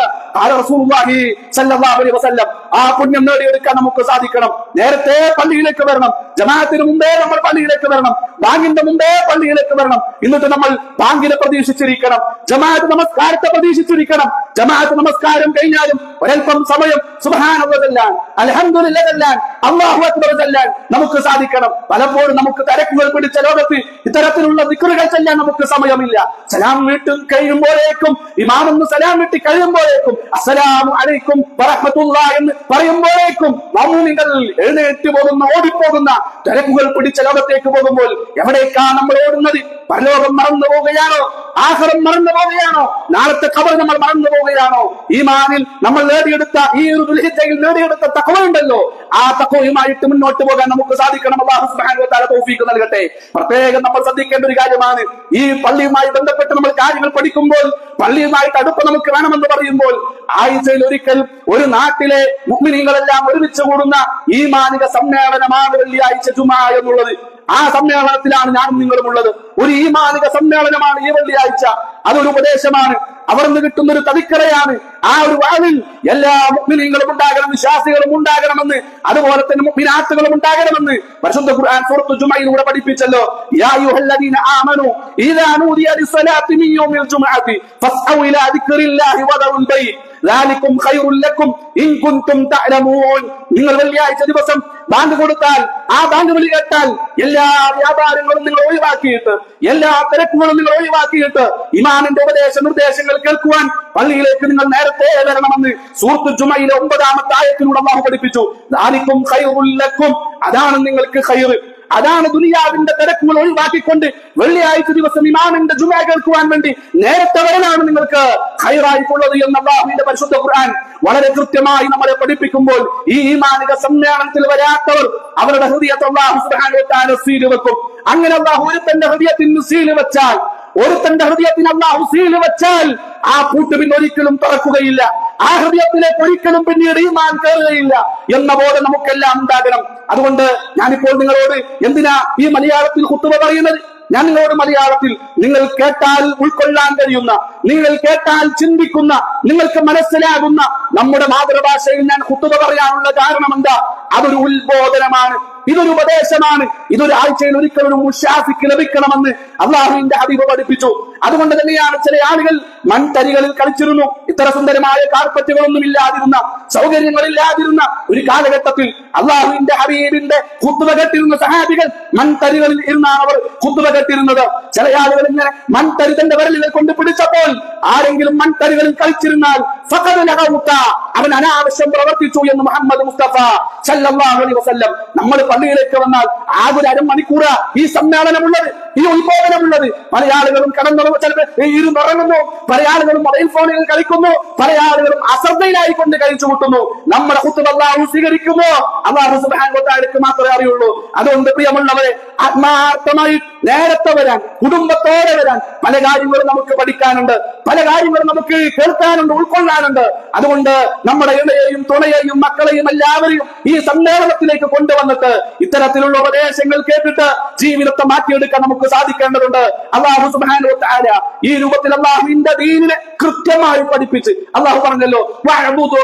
റസൂലുള്ളാഹി സ്വല്ലല്ലാഹു അലൈഹി വസല്ലം. ആ പുണ്യം നേടിയെടുക്കാൻ നമുക്ക് സാധിക്കണം. നേരത്തെ പള്ളിയിലേക്ക് വരണം, ജമാഅത്തിന് മുമ്പേ നമ്മൾ പള്ളിയിലേക്ക് വരണം, ബാങ്കിന്റെ മുമ്പേ പള്ളിയിലേക്ക് വരണം. എന്നിട്ട് നമ്മൾ ബാങ്കിനെ പ്രതീക്ഷിച്ചിരിക്കണം, ജമാഅത്ത് നമസ്കാരത്തെ പ്രതീക്ഷിച്ചിരിക്കണം. ജമാഅത്ത് നമസ്കാരം കഴിഞ്ഞാലും ഒരൽപ്പം സമയം സുബ്ഹാനല്ലാഹ് ചൊല്ലാൻ, അൽഹംദുലില്ലാഹ് ചൊല്ലാൻ, അല്ലാഹു അക്ബർ ചൊല്ലാൻ നമുക്ക് സാധിക്കണം. പലപ്പോഴും നമുക്ക് തിരക്കുകൾ പിടിച്ച ലോകത്ത് ഇത്തരത്തിലുള്ള ദിക്റുകൾ ചൊല്ലാൻ നമുക്ക് സമയമില്ല. സലാം വീട്ടി കഴിയുമ്പോഴേക്കും, ഇമാമൊന്ന് സലാം വീട്ടി കഴിയുമ്പോഴേക്കും അസ്സലാമു അലൈക്കും വറഹ്മത്തുള്ളാഹി എന്ന് പറയുമ്പോഴേക്കും മുഅ്മിനീങ്ങൾ എഴുന്നേറ്റ് പോകുന്ന, ഓടിപ്പോകുന്ന, തിരക്കുകൾ പിടിച്ച ലോകത്തേക്ക് പോകുമ്പോൾ എവിടേക്കാണ് നമ്മൾ ഓടുന്നത്? പരലോകം മറന്നു പോവുകയാണോ? ആഖിറം മറന്നു പോവുകയാണോ? നാളത്തെ ഖബർ നമ്മൾ മറന്നു പോവുകയാണോ? ഈമാനിൽ നമ്മൾ നേടിയെടുത്ത ഈ ഒരു ദുൽഹിജ്ജയിൽ നേടിയെടുത്ത തഖ്വയുണ്ടല്ലോ, ആ തഖ്വയുമായിട്ട് മുന്നോട്ട് പോകാൻ നമുക്ക് സാധിക്കണം. അല്ലാഹു സുബ്ഹാനഹു വ തആല തൗഫീഖ് നൽകട്ടെ. പ്രത്യേകം നമ്മൾ ശ്രദ്ധിക്കേണ്ട ഒരു കാര്യമാണ്, ഈ പള്ളിയുമായി ബന്ധപ്പെട്ട് നമ്മൾ കാര്യങ്ങൾ പഠിക്കുമ്പോൾ, പള്ളിയുമായിട്ട് അടുപ്പം നമുക്ക് വേണമെന്ന് പറയുമ്പോൾ, ആഴ്ചയിൽ ഒരിക്കൽ ഒരു നാട്ടിലെ മുഅ്മിനീങ്ങളെല്ലാം ഒരുമിച്ച് കൂടുന്ന ഈമാനിക സമ്മേളനമാണ് വെള്ളിയാഴ്ച ജുമാ എന്നുള്ളത്. ആ സമ്മേളനത്തിലാണ് ഞാനും നിങ്ങളും ഉള്ളത്. ഒരു ഈമാനിക സമ്മേളനമാണ് ഈ വെള്ളിയാഴ്ച. അതൊരു ഉപദേശമാണ്, അവിടെ നിന്ന് കിട്ടുന്ന ഒരു തവിക്കറയാണ്. ആ ഒരു വാളിൽ എല്ലാ മുഅ്മിനീങ്ങളും ഉണ്ടാകണം, വിശ്വാസികളും ഉണ്ടാകണമെന്ന്, അതുപോലെ തന്നെ മുഅ്മിനാത്തുകളും ഉണ്ടാകണമെന്ന് പരിശുദ്ധ ഖുർആൻ സൂറത്തുൽ ജുമഅയിലൂടെ പഠിപ്പിച്ചല്ലോ. യാ അയ്യുഹല്ലദീന ആമനൂ ഇദാ നൂദിയ ലിസ്സലാത്തി മിൻ യൗമിൽ ജുമുഅത്തി ഫസ്ഔ ഇലാ ദിക്രില്ലാഹി വദഉൽ ബൈ ദാലികും ഖൈറുൽ ലക്കും ഇൻ കുൻതും തഅലമൂൻ. നിങ്ങൾ വെള്ളിയാഴ്ച ദിവസം ബാങ്ക് കൊടുത്താൽ, ആ ബാങ്ക് വിളി കേട്ടാൽ എല്ലാ വ്യാപാരങ്ങളും നിങ്ങൾ ഒഴിവാക്കിയിട്ട്, എല്ലാ തിരക്കുകളും നിങ്ങൾ ഒഴിവാക്കിയിട്ട്, ഇമാമിന്റെ ഉപദേശ നിർദ്ദേശങ്ങൾ ഉപദേശങ്ങൾ കേൾക്കുവാൻ പള്ളിയിലേക്ക് നിങ്ങൾ നേരത്തെ വരണമെന്ന് സൂറത്തുൽ ജുമയിലെ 9-ാമത്തെ ആയത്തിലൂടെ അല്ലാഹു പഠിപ്പിച്ചു. ദാലികും ഖൈറുൽ ലക്കും, അതാണ് നിങ്ങൾക്ക് ഖൈർ. അതാണ് ദുനിയാവിന്റെ തിരക്കുകൾ ഒഴിവാക്കിക്കൊണ്ട് വെള്ളിയാഴ്ച ദിവസം ഇമാമിന്റെ ജുമ കേൾക്കുവാൻ വേണ്ടി നേരത്തെ വരലാണ് നിങ്ങൾക്ക് ഖൈറായിട്ടുള്ളത് എന്ന് അല്ലാഹുവിന്റെ പരിശുദ്ധ ഖുർആൻ വളരെ കൃത്യമായി നമ്മളെ പഠിപ്പിക്കുമ്പോൾ, ഈ ഈമാനിക സമ്മേളനത്തിൽ വരാത്തവർ അവരുടെ ഹൃദയത്തെ അല്ലാഹു സുബ്ഹാനഹു വ തആല സീൽ വെക്കും. അങ്ങനെ അല്ലാഹു ഒരുത്തന്റെ ഹൃദയത്തിന് സീൽ വെച്ചാൽ, ഒരുത്തന്റെ ഹൃദയത്തിന് അല്ലാഹു സീൽ വെച്ചാൽ ആ പൂട്ട് പിന്നെ ഒരിക്കലും തുറക്കുകയില്ല. ആ ഹൃദയത്തിലേക്ക് ഒരിക്കലും പിന്നീട് ഈമാൻ കയറുകയില്ല എന്ന ബോധം നമുക്കെല്ലാം ഉണ്ടാകണം. അതുകൊണ്ട് ഞാനിപ്പോൾ നിങ്ങളോട് എന്തിനാ ഈ മലയാളത്തിൽ ഖുത്ബ പറയുന്നത്? ഞാൻ നിങ്ങളോട് മലയാളത്തിൽ നിങ്ങൾ കേട്ടാൽ ഉൾക്കൊള്ളാൻ കഴിയുന്ന, നിങ്ങൾ കേട്ടാൽ ചിന്തിക്കുന്ന, നിങ്ങൾക്ക് മനസ്സിലാകുന്ന നമ്മുടെ മാതൃഭാഷയിൽ ഞാൻ ഖുത്ബ പറയാനുള്ള കാരണം എന്താ? അതൊരു ഉത്ബോധനമാണ്, ഇതൊരു ഉപദേശമാണ്. ഇതൊരു ആഴ്ചയിൽ ഒരിക്കലും മുശാഫിക്ക് ലഭിക്കണമെന്ന് അള്ളാഹുവിന്റെ ഹബീബ് പഠിപ്പിച്ചു. അതുകൊണ്ട് തന്നെയാണ് ചില ആളുകൾ മൺതരികളിൽ കളിച്ചിരുന്നു. ഇത്ര സുന്ദരമായ കാർപ്പറ്റുകളൊന്നും ഇല്ലാതിരുന്ന, സൗകര്യങ്ങളില്ലാതിരുന്ന ഒരു കാലഘട്ടത്തിൽ അള്ളാഹുവിന്റെ ഹബീബിന്റെ ഖുത്ബ കേട്ടിരുന്ന സഹാബികൾ മൺതരികളിൽ ഇരുന്നാണ് അവർ ഖുത്ബ കേട്ടിരുന്നത്. ചില ആളുകൾ ഇങ്ങനെ മൺതരി തന്റെ വിരലുകൾ കൊണ്ട് പിടിച്ചപ്പോൾ ആരെങ്കിലും മൺതരികളിൽ കളിച്ചിരുന്നാൽ അവൻ അനാവശ്യം പ്രവർത്തിച്ചു എന്ന് മുഹമ്മദ് മുസ്തഫ സല്ലല്ലാഹു അലൈഹി വസല്ലം. നമ്മൾ പള്ളിയിലേക്ക് വന്നാൽ ആകെ ഒരു അരമണിക്കൂർ ഈ സമ്മേളനമുള്ളത്, ഈ ഉത്ബോധനമുള്ളത്. പല ആളുകളും കടന്നു ഇരുന്നുറങ്ങുന്നു, പല ആളുകളും മൊബൈൽ ഫോണിൽ കളിക്കുന്നു, പല ആളുകളും അശ്രദ്ധയിലായിക്കൊണ്ട് കഴിച്ചു കൂട്ടുന്നു. നമ്മുടെ ഖുത്ബ അല്ലാഹു സ്വീകരിക്കുന്നു, അല്ലാഹു സുബ്ഹാനഹു വ തആലയ്ക്ക് മാത്രമേ അറിയുള്ളൂ. അതുകൊണ്ട് പ്രിയമുള്ളവരെ, ആത്മാർത്ഥമായി നേരത്തെ വരാൻ, കുടുംബത്തോടെ വരാൻ പല കാര്യങ്ങളും നമുക്ക് പഠിക്കാനുണ്ട്, പല കാര്യങ്ങളും നമുക്ക് കേൾക്കാനുണ്ട്, ഉൾക്കൊള്ളാനുണ്ട്. അതുകൊണ്ട് നമ്മുടെ ഇണയെയും തുണയെയും മക്കളെയും എല്ലാവരെയും ഈ സമ്മേളനത്തിലേക്ക് കൊണ്ടുവന്നിട്ട് ഇത്തരത്തിലുള്ള ഉപദേശങ്ങൾ കേട്ടിട്ട് ജീവിതത്തെ മാറ്റിയെടുക്കാൻ നമുക്ക് സാധിക്കേണ്ടതുണ്ട്. അല്ലാഹു സുബ്ഹാനഹു വ തആല ഈ രൂപത്തിൽ അല്ലാഹുവിന്റെ ദീനിനെ കൃത്യമായി പഠിപ്പിച്ച് അല്ലാഹു പറഞ്ഞല്ലോ, വഅബ്ദു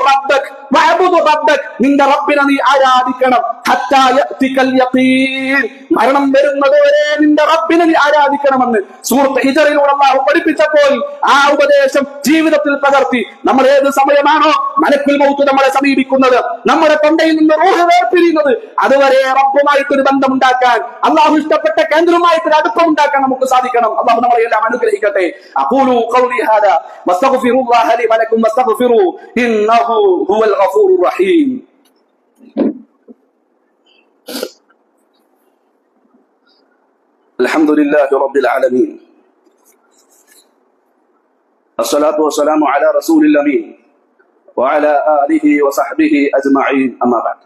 റബ്ബക്, നിന്റെ റബ്ബിനെ നീ ആരാധിക്കണം. ഹത്താ യഅതികൽ യഖീൻ, മരണം വരുന്നതുവരെ നിന്റെ റബ്ബിനെ നീ ആരാധിക്കണമെന്ന് സൂറത്ത് ഹിജ്റിലൂടെ അല്ലാഹു പഠിപ്പിച്ചപ്പോൾ ആ ഉപദേശം ജീവിതത്തിൽ പകർത്തി നമ്മൾ ഏത് സമയമാണോ മലക്കുൽ മൗത്ത് നമ്മളെ സമീപിക്കുന്നത്, നമ്മുടെ തൊണ്ടയിൽ നിന്ന് റൂഹ് വേർപിരിയുന്നത്, അതുവരെ റബ്ബുമായിട്ടൊരു ബന്ധമുണ്ടാക്കാൻ, അല്ലാഹു ഇഷ്ടപ്പെട്ട കേന്ദ്രവുമായിട്ടൊരു അടുപ്പം ഉണ്ടാക്കാൻ നമുക്ക് സാധിക്കണം. അല്ലാഹു നമ്മളെ എല്ലാം അനുഗ്രഹിക്കട്ടെ. അഖൂലു ഖൗലി ഹാദാ വസ്തഗ്ഫിറുല്ലാഹ ലി വലക്കും വസ്തഗ്ഫിറൂ ഇന്നഹു ഹുവൽ ഗഫൂറുർ റഹീം. അൽഹംദുലില്ലാഹി റബ്ബിൽ ആലമീൻ, അസ്സലാത്തു വസ്സലാമു അലാ റസൂലിൽ അമീൻ വഅലാ ആലിഹി വസഹ്ബിഹി അജ്മഈൻ. അമ്മാ ബഅദ്.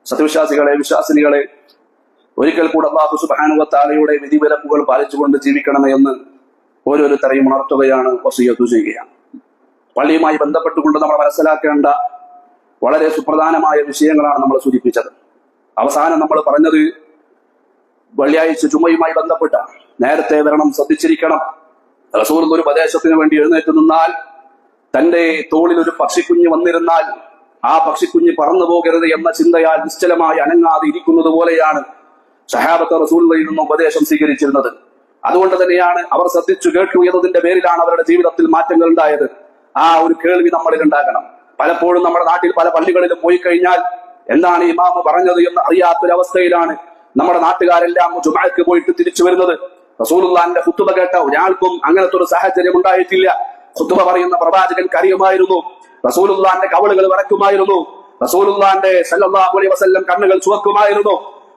സത്യവിശ്വാസികളെ, വിശ്വാസിനികളെ, ഒരിക്കൽ കൂടെ അല്ലാഹു സുബ്ഹാനഹു വ തആലയുടെ വിധിവിലക്കുകൾ പാലിച്ചുകൊണ്ട് ജീവിക്കണമേ എന്ന് ഓരോരുത്തരെയും ഉണർത്തുകയാണ്, വസിയ്യത്ത് ചെയ്യുകയാണ്. പള്ളിയുമായി ബന്ധപ്പെട്ടുകൊണ്ട് നമ്മൾ മനസ്സിലാക്കേണ്ട വളരെ സുപ്രധാനമായ വിഷയങ്ങളാണ് നമ്മൾ സൂചിപ്പിച്ചത്. അവസാനം നമ്മൾ പറഞ്ഞത് വെള്ളിയാഴ്ച ജുമയുമായി ബന്ധപ്പെട്ട നേരത്തെ വരണം, ശ്രദ്ധിച്ചിരിക്കണം. റസൂൽ ഒരു ഉപദേശത്തിന് വേണ്ടി എഴുന്നേറ്റ് നിന്നാൽ, തന്റെ തോളിൽ ഒരു പക്ഷിക്കുഞ്ഞ് വന്നിരുന്നാൽ ആ പക്ഷിക്കുഞ്ഞ് പറന്നു പോകരുത് എന്ന ചിന്തയാൽ നിശ്ചലമായി അനങ്ങാതെ ഇരിക്കുന്നത് പോലെയാണ് സഹാബത്ത് റസൂലുള്ളാഹിയിൽ നിന്ന് ഉപദേശം സ്വീകരിച്ചിരുന്നത്. അതുകൊണ്ട് തന്നെയാണ് അവർ ശ്രദ്ധിച്ചു കേട്ടു എന്നതിന്റെ പേരിലാണ് അവരുടെ ജീവിതത്തിൽ മാറ്റങ്ങൾ ഉണ്ടായത്. ആ ഒരു കേൾവി നമ്മളിൽ ഉണ്ടാകണം. പലപ്പോഴും നമ്മുടെ നാട്ടിൽ പല പള്ളികളിലും പോയി കഴിഞ്ഞാൽ എന്താണ് ഇമാമ് പറഞ്ഞത് എന്ന് അറിയാത്തൊരവസ്ഥയിലാണ് നമ്മുടെ നാട്ടുകാരെല്ലാം ജുമഅക്ക് പോയിട്ട് തിരിച്ചു വരുന്നത്. റസൂലുള്ളാഹിന്റെ ഖുത്ബ കേട്ട ഒരാൾക്കും അങ്ങനത്തെ ഒരു സാഹചര്യം ഉണ്ടായിട്ടില്ല. ഖുത്ബ പറയുന്ന പ്രവാചകൻ കരയുമായിരുന്നു, റസൂലുള്ളാഹിന്റെ കവളുകൾ വിറക്കുമായിരുന്നു, റസൂലുള്ളാഹിന്റെ സല്ലല്ലാഹു അലൈഹി വസല്ലം കണ്ണുകൾ ചുവക്കുമായിരുന്നു.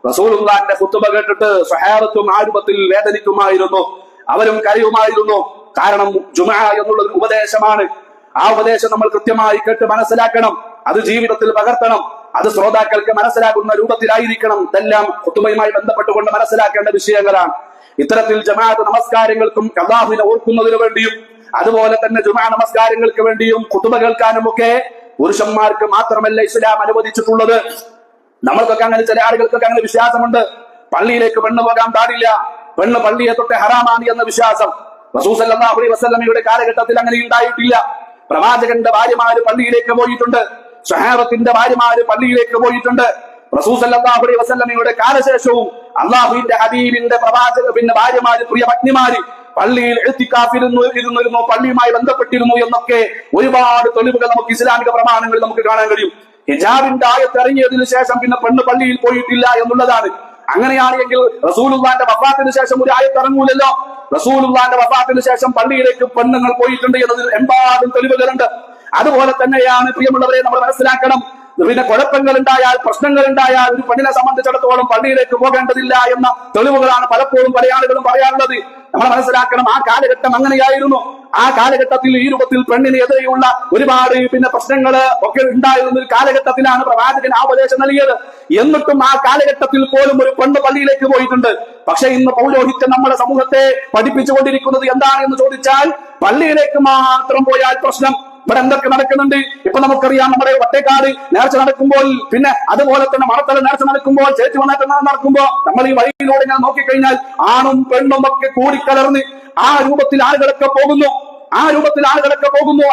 റസൂലുള്ളാഹിന്റെ ഖുത്ബ കേട്ടിട്ട് സ്വഹാബത്തും ആ രൂപത്തിൽ വേദനിക്കുമായിരുന്നു, അവരും കരയുമായിരുന്നു. കാരണം ജുമഅ എന്നുള്ളത് ഉപദേശമാണ്. ആ ഉപദേശം നമ്മൾ കൃത്യമായി കേട്ട് മനസ്സിലാക്കണം, അത് ജീവിതത്തിൽ പകർത്തണം, അത് ശ്രോതാക്കൾക്ക് മനസ്സിലാക്കുന്ന രൂപത്തിലായിരിക്കണം. ഇതെല്ലാം ഖുത്ബയുമായി ബന്ധപ്പെട്ടുകൊണ്ട് മനസ്സിലാക്കേണ്ട വിഷയങ്ങളാണ്. ഇത്തരത്തിൽ ജമാഅത്ത് നമസ്കാരങ്ങൾക്കും അല്ലാഹുവിനെ ഓർക്കുന്നതിനു വേണ്ടിയും അതുപോലെ തന്നെ ജുമഅ നമസ്കാരങ്ങൾക്ക് വേണ്ടിയും ഖുത്ബ കേൾക്കാനും ഒക്കെ പുരുഷന്മാർക്ക് മാത്രമല്ല ഇസ്ലാം അനുവദിച്ചിട്ടുള്ളത്. നമ്മൾക്കൊക്കെ അങ്ങനെ, ചില ആളുകൾക്കൊക്കെ അങ്ങനെ വിശ്വാസമുണ്ട്, പള്ളിയിലേക്ക് പെണ്ണ് പോകാൻ പാടില്ല, പെണ്ണ് പള്ളിയെ തൊട്ട് ഹറാമാണ് എന്ന വിശ്വാസം. റസൂൽ സല്ലല്ലാഹു അലൈഹി വസല്ലമയുടെ കാലഘട്ടത്തിൽ അങ്ങനെ ഉണ്ടായിട്ടില്ല. പ്രവാചകന്റെ ഭാര്യമാര് പള്ളിയിലേക്ക് പോയിട്ടുണ്ട്, സ്വഹാബത്തിന്റെ ഭാര്യമാര് പള്ളിയിലേക്ക് പോയിട്ടുണ്ട്. റസൂൽ സല്ലല്ലാഹു അലൈഹി വസല്ലമയുടെ കാലശേഷവും അല്ലാഹുവിന്റെ ഹബീബിന്റെ ഭാര്യമാര്, പ്രിയ പത്നിമാര് പള്ളിയിൽ ഇരുന്നിരുന്നു, പള്ളിയുമായി ബന്ധപ്പെട്ടിരുന്നു എന്നൊക്കെ ഒരുപാട് തെളിവുകൾ നമുക്ക് ഇസ്ലാമിക പ്രമാണങ്ങൾ നമുക്ക് കാണാൻ കഴിയും. ഹിജാബിന്റെ ആയത്ത് ഇറങ്ങിയതിനു ശേഷം പിന്നെ പെണ്ണ് പള്ളിയിൽ പോയിട്ടില്ല എന്നുള്ളതാണ്. അങ്ങനെയാണെങ്കിൽ റസൂലുള്ളാന്റെ വഫാത്തിന് ശേഷം ഒരു ആയത്ത് ഇറങ്ങൂലല്ലോ. റസൂലുള്ളാന്റെ വഫാത്തിന് ശേഷം പള്ളിയിലേക്ക് പെണ്ണുങ്ങൾ പോയിട്ടുണ്ട് എന്നതിൽ എമ്പാടും തെളിവുകളുണ്ട്. അതുപോലെ തന്നെയാണ് പ്രിയമുള്ളവരെ നമ്മൾ മനസ്സിലാക്കണം, പിന്നെ കുഴപ്പങ്ങൾ ഉണ്ടായാൽ, പ്രശ്നങ്ങൾ ഉണ്ടായാൽ ഒരു പെണ്ണിനെ സംബന്ധിച്ചിടത്തോളം പള്ളിയിലേക്ക് പോകേണ്ടതില്ല എന്ന തെളിവുകളാണ് പലപ്പോഴും പല ആളുകളും പറയാറുള്ളത്. നമ്മൾ മനസ്സിലാക്കണം, ആ കാലഘട്ടം അങ്ങനെയായിരുന്നു. ആ കാലഘട്ടത്തിൽ ഈ രൂപത്തിൽ പെണ്ണിനെതിരെയുള്ള ഒരുപാട് പിന്നെ പ്രശ്നങ്ങള് ഒക്കെ ഉണ്ടായിരുന്ന ഒരു കാലഘട്ടത്തിലാണ് പ്രവാചകൻ ആ ഉപദേശം നൽകിയത്. എന്നിട്ടും ആ കാലഘട്ടത്തിൽ പോലും ഒരു പെണ്ണ് പള്ളിയിലേക്ക് പോയിട്ടുണ്ട്. പക്ഷെ ഇന്ന് പൗരോഹിത്യം നമ്മുടെ സമൂഹത്തെ പഠിപ്പിച്ചുകൊണ്ടിരിക്കുന്നത് എന്താണ് എന്ന് ചോദിച്ചാൽ, പള്ളിയിലേക്ക് മാത്രം പോയാൽ പ്രശ്നം. ഇവിടെ എന്തൊക്കെ നടക്കുന്നുണ്ട് ഇപ്പൊ നമുക്കറിയാം. നമ്മുടെ വട്ടേക്കാട് നേർച്ച നടക്കുമ്പോൾ, പിന്നെ അതുപോലെ തന്നെ മണത്തല നേർച്ച നടക്കുമ്പോൾ, ചേച്ചി വന്നിട്ട് നടക്കുമ്പോൾ നമ്മൾ ഈ വഴിയിലൂടെ ഞാൻ നോക്കിക്കഴിഞ്ഞാൽ ആണും പെണ്ണും ഒക്കെ കൂടിക്കലർന്ന് ആ രൂപത്തിൽ ആളുകളൊക്കെ പോകുന്നു.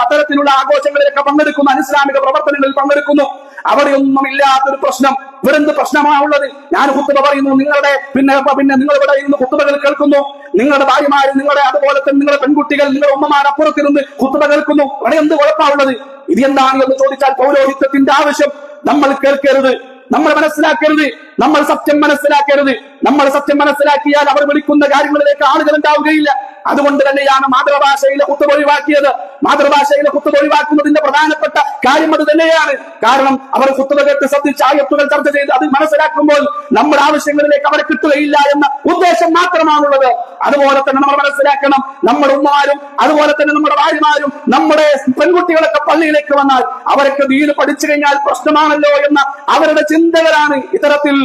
അത്തരത്തിലുള്ള ആഘോഷങ്ങളിലൊക്കെ പങ്കെടുക്കുന്നു, അനിസ്ലാമിക പ്രവർത്തനങ്ങളിൽ പങ്കെടുക്കുന്നു. അവിടെയൊന്നും ഇല്ലാത്തൊരു പ്രശ്നം. ഇവരെന്ത് പ്രശ്നമാണുള്ളത്? ഞാൻ ഖുത്ബ പറയുന്നു, നിങ്ങളുടെ പിന്നെ നിങ്ങൾ ഇവിടെ ഇരുന്ന് ഖുത്ബകൾ കേൾക്കുന്നു, നിങ്ങളുടെ ഭാര്യമാര്, നിങ്ങളുടെ അതുപോലെ തന്നെ നിങ്ങളുടെ പെൺകുട്ടികൾ, നിങ്ങളുടെ ഉമ്മമാർ അപ്പുറത്തിരുന്ന് ഖുത്ബ കേൾക്കുന്നു. അവിടെ എന്ത് കുഴപ്പമുള്ളത്? ഇത് എന്താണ് എന്ന് ചോദിച്ചാൽ, പൗരോഹിത്യത്തിന്റെ ആവശ്യം നമ്മൾ കേൾക്കരുത്, നമ്മൾ മനസ്സിലാക്കരുത്, നമ്മൾ സത്യം മനസ്സിലാക്കരുത്. നമ്മൾ സത്യം മനസ്സിലാക്കിയാൽ അവർ വിളിക്കുന്ന കാര്യങ്ങളിലേക്ക് ആളുകൾ ഉണ്ടാവുകയില്ല. അതുകൊണ്ട് തന്നെയാണ് മാതൃഭാഷയിലെ ഖുത്ബ ഒഴിവാക്കിയത്. മാതൃഭാഷയിലെ ഖുത്ബ ഒഴിവാക്കുന്നതിന്റെ പ്രധാനപ്പെട്ട കാര്യം അത് തന്നെയാണ്. കാരണം അവർ ഖുത്ബ കേട്ട് ശ്രദ്ധിച്ച് ആയത്തുകൾ ചർച്ച ചെയ്ത് അത് മനസ്സിലാക്കുമ്പോൾ നമ്മുടെ ആവശ്യങ്ങളിലേക്ക് അവരെ കിട്ടുകയില്ല എന്ന ഉദ്ദേശം മാത്രമാണുള്ളത്. അതുപോലെ തന്നെ നമ്മൾ മനസ്സിലാക്കണം, നമ്മുടെ ഉമ്മമാരും അതുപോലെ തന്നെ നമ്മുടെ ഭാര്യമാരും നമ്മുടെ പെൺകുട്ടികളൊക്കെ പള്ളിയിലേക്ക് വന്നാൽ അവരൊക്കെ ദീന് പഠിച്ചു കഴിഞ്ഞാൽ പ്രശ്നമാണല്ലോ എന്ന അവരുടെ ചിന്തകളാണ് ഇത്തരത്തിൽ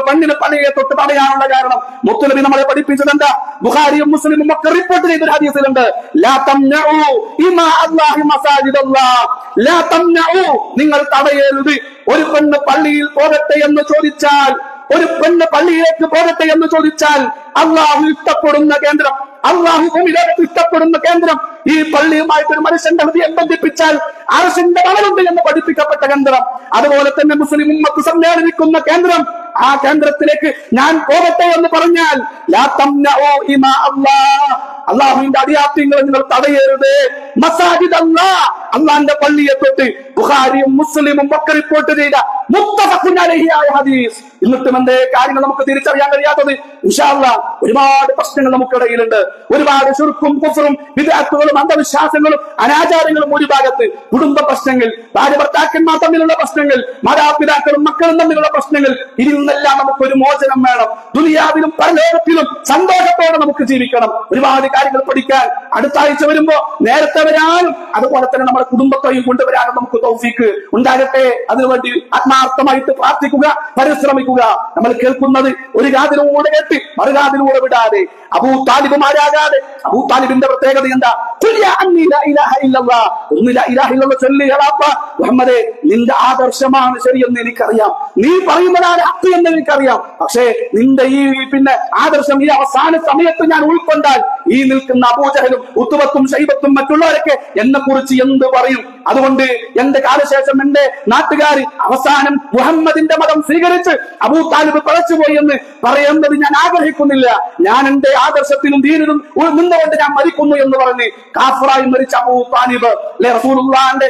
പെണ്ണിനെ പള്ളിയെ തൊട്ട് പറയാനുള്ള കാരണം. മുത്തുനബി നമ്മളെ പഠിപ്പിച്ചത് എന്താ? ബുഖാരിയും മുസ്ലിമും ഒക്കെ റിപ്പോർട്ട് ചെയ്ത ഒരു ഹദീസിലുണ്ട്, ലാ തംനഉ ഇമാ അല്ലാഹി മസാജിദല്ലാഹ്, ലാ തംനഉ, നിങ്ങൾ തടയരുത് ഒരു പെണ്ണ് പള്ളിയിൽ പോകട്ടെ എന്ന് ചോദിച്ചാൽ, ഒരു പെണ്ണ് പള്ളിയിലേക്ക് പോകട്ടെ എന്ന് ചോദിച്ചാൽ അള്ളാഹു ഇഷ്ടപ്പെടുന്ന കേന്ദ്രം, അള്ളാഹു ഭൂമിയിലേക്ക് ഇഷ്ടപ്പെടുന്ന കേന്ദ്രം, ഈ പള്ളിയുമായിട്ട് ഒരു മനുഷ്യന്റെ ഹൃദയം ബന്ധിപ്പിച്ചാൽ അർശിന്റെ മണലുണ്ട് എന്ന് പഠിപ്പിക്കപ്പെട്ട കേന്ദ്രം, അതുപോലെ തന്നെ മുസ്ലിം ഉമ്മത്ത് സമ്മേളിക്കുന്ന കേന്ദ്രം, ആ കേന്ദ്രത്തിലേക്ക് ഞാൻ പോകട്ടെ എന്ന് പറഞ്ഞാൽ ലാ തംനഉ ഇമാ അല്ലാഹ്, അള്ളാഹുവിന്റെ അടിയാപ്യങ്ങളെ നിങ്ങൾ തടയരുത്. മസാജിദ് അല്ലാഹ്, അള്ളാന്റെ പള്ളിയെ തൊട്ട് ബുഖാരിയും മുസ്ലിമും ഒക്കെ റിപ്പോർട്ട് ചെയ്ത മുത്തഫഖുൻ അലൈഹി ആയ ഹദീസ്. എന്നിട്ടും എന്തേ കാര്യങ്ങൾ നമുക്ക് തിരിച്ചറിയാൻ കഴിയാത്തത്? ഇൻഷാ അല്ലാഹ് ഒരുപാട് പ്രശ്നങ്ങൾ നമുക്കിടയിലുണ്ട്. ഒരുപാട് ശിർക്കും കുഫ്റും ബിദ്അത്തുകളും അന്ധവിശ്വാസങ്ങളും അനാചാരങ്ങളും ഒരു ഭാഗത്ത്, കുടുംബ പ്രശ്നങ്ങൾ, ഭാര്യ ഭർത്താക്കന്മാർ തമ്മിലുള്ള പ്രശ്നങ്ങൾ, മാതാപിതാക്കളും മക്കളും തമ്മിലുള്ള പ്രശ്നങ്ങൾ. ഇതിൽ നിന്നെല്ലാം നമുക്കൊരു മോചനം വേണം. ദുനിയാവിലും പരലോകത്തിലും സന്തോഷത്തോടെ നമുക്ക് ജീവിക്കണം. ഒരുപാട് കാര്യങ്ങൾ പഠിക്കാൻ അടുത്ത ആഴ്ച വരുമ്പോ നേരത്തെ വരാനും അതുപോലെ തന്നെ നമ്മുടെ കുടുംബത്തെയും കൊണ്ടുവരാനും നമുക്ക് തൗഫീക്ക് ഉണ്ടാകട്ടെ. അതിനുവേണ്ടി ആത്മാർത്ഥമായിട്ട് പ്രാർത്ഥിക്കുക, പരിശ്രമിക്കുക. നമ്മൾ കേൾക്കുന്നത് ഒരു കാതിലൂടെ കേട്ട് മറുകാതിലൂടെ വിടാതെ, അബൂ താലിബുമാരാകാതെ. അബൂ താലിബിന്റെ പ്രത്യേകത എന്താ? മുഹമ്മദേ, നിന്റെ ആദർശമാണ് ശരിയെന്ന് എനിക്കറിയാം, നീ പറയുന്നതാണ് ഹഖ് എന്ന് എനിക്കറിയാം. പക്ഷേ നിന്റെ ഈ പിന്നെ ആദർശം ഈ അവസാന സമയത്ത് ഞാൻ ഉൾക്കൊണ്ടാൽ ഈ നിൽക്കുന്ന അബൂജഹലും ഉത്തുബത്തും ശൈബത്തും മറ്റുള്ളവരൊക്കെ എന്നെ കുറിച്ച് എന്ത് പറയും? അതുകൊണ്ട് എന്റെ കാലശേഷം എന്റെ നാട്ടുകാർ അവസാനം മുഹമ്മദിന്റെ മതം സ്വീകരിച്ച് അബൂ താലിബ് പഴച്ചുപോയി എന്ന് പറയുന്നത് ഞാൻ ആഗ്രഹിക്കുന്നില്ല. ഞാൻ എന്റെ ആദർശത്തിലും ദീനിലും നിന്നുകൊണ്ട് ഞാൻ മരിക്കുന്നു എന്ന് പറഞ്ഞ് കാഫിറായി മരിച്ച അബൂ താലിബ് റസൂലുള്ളാഹിന്റെ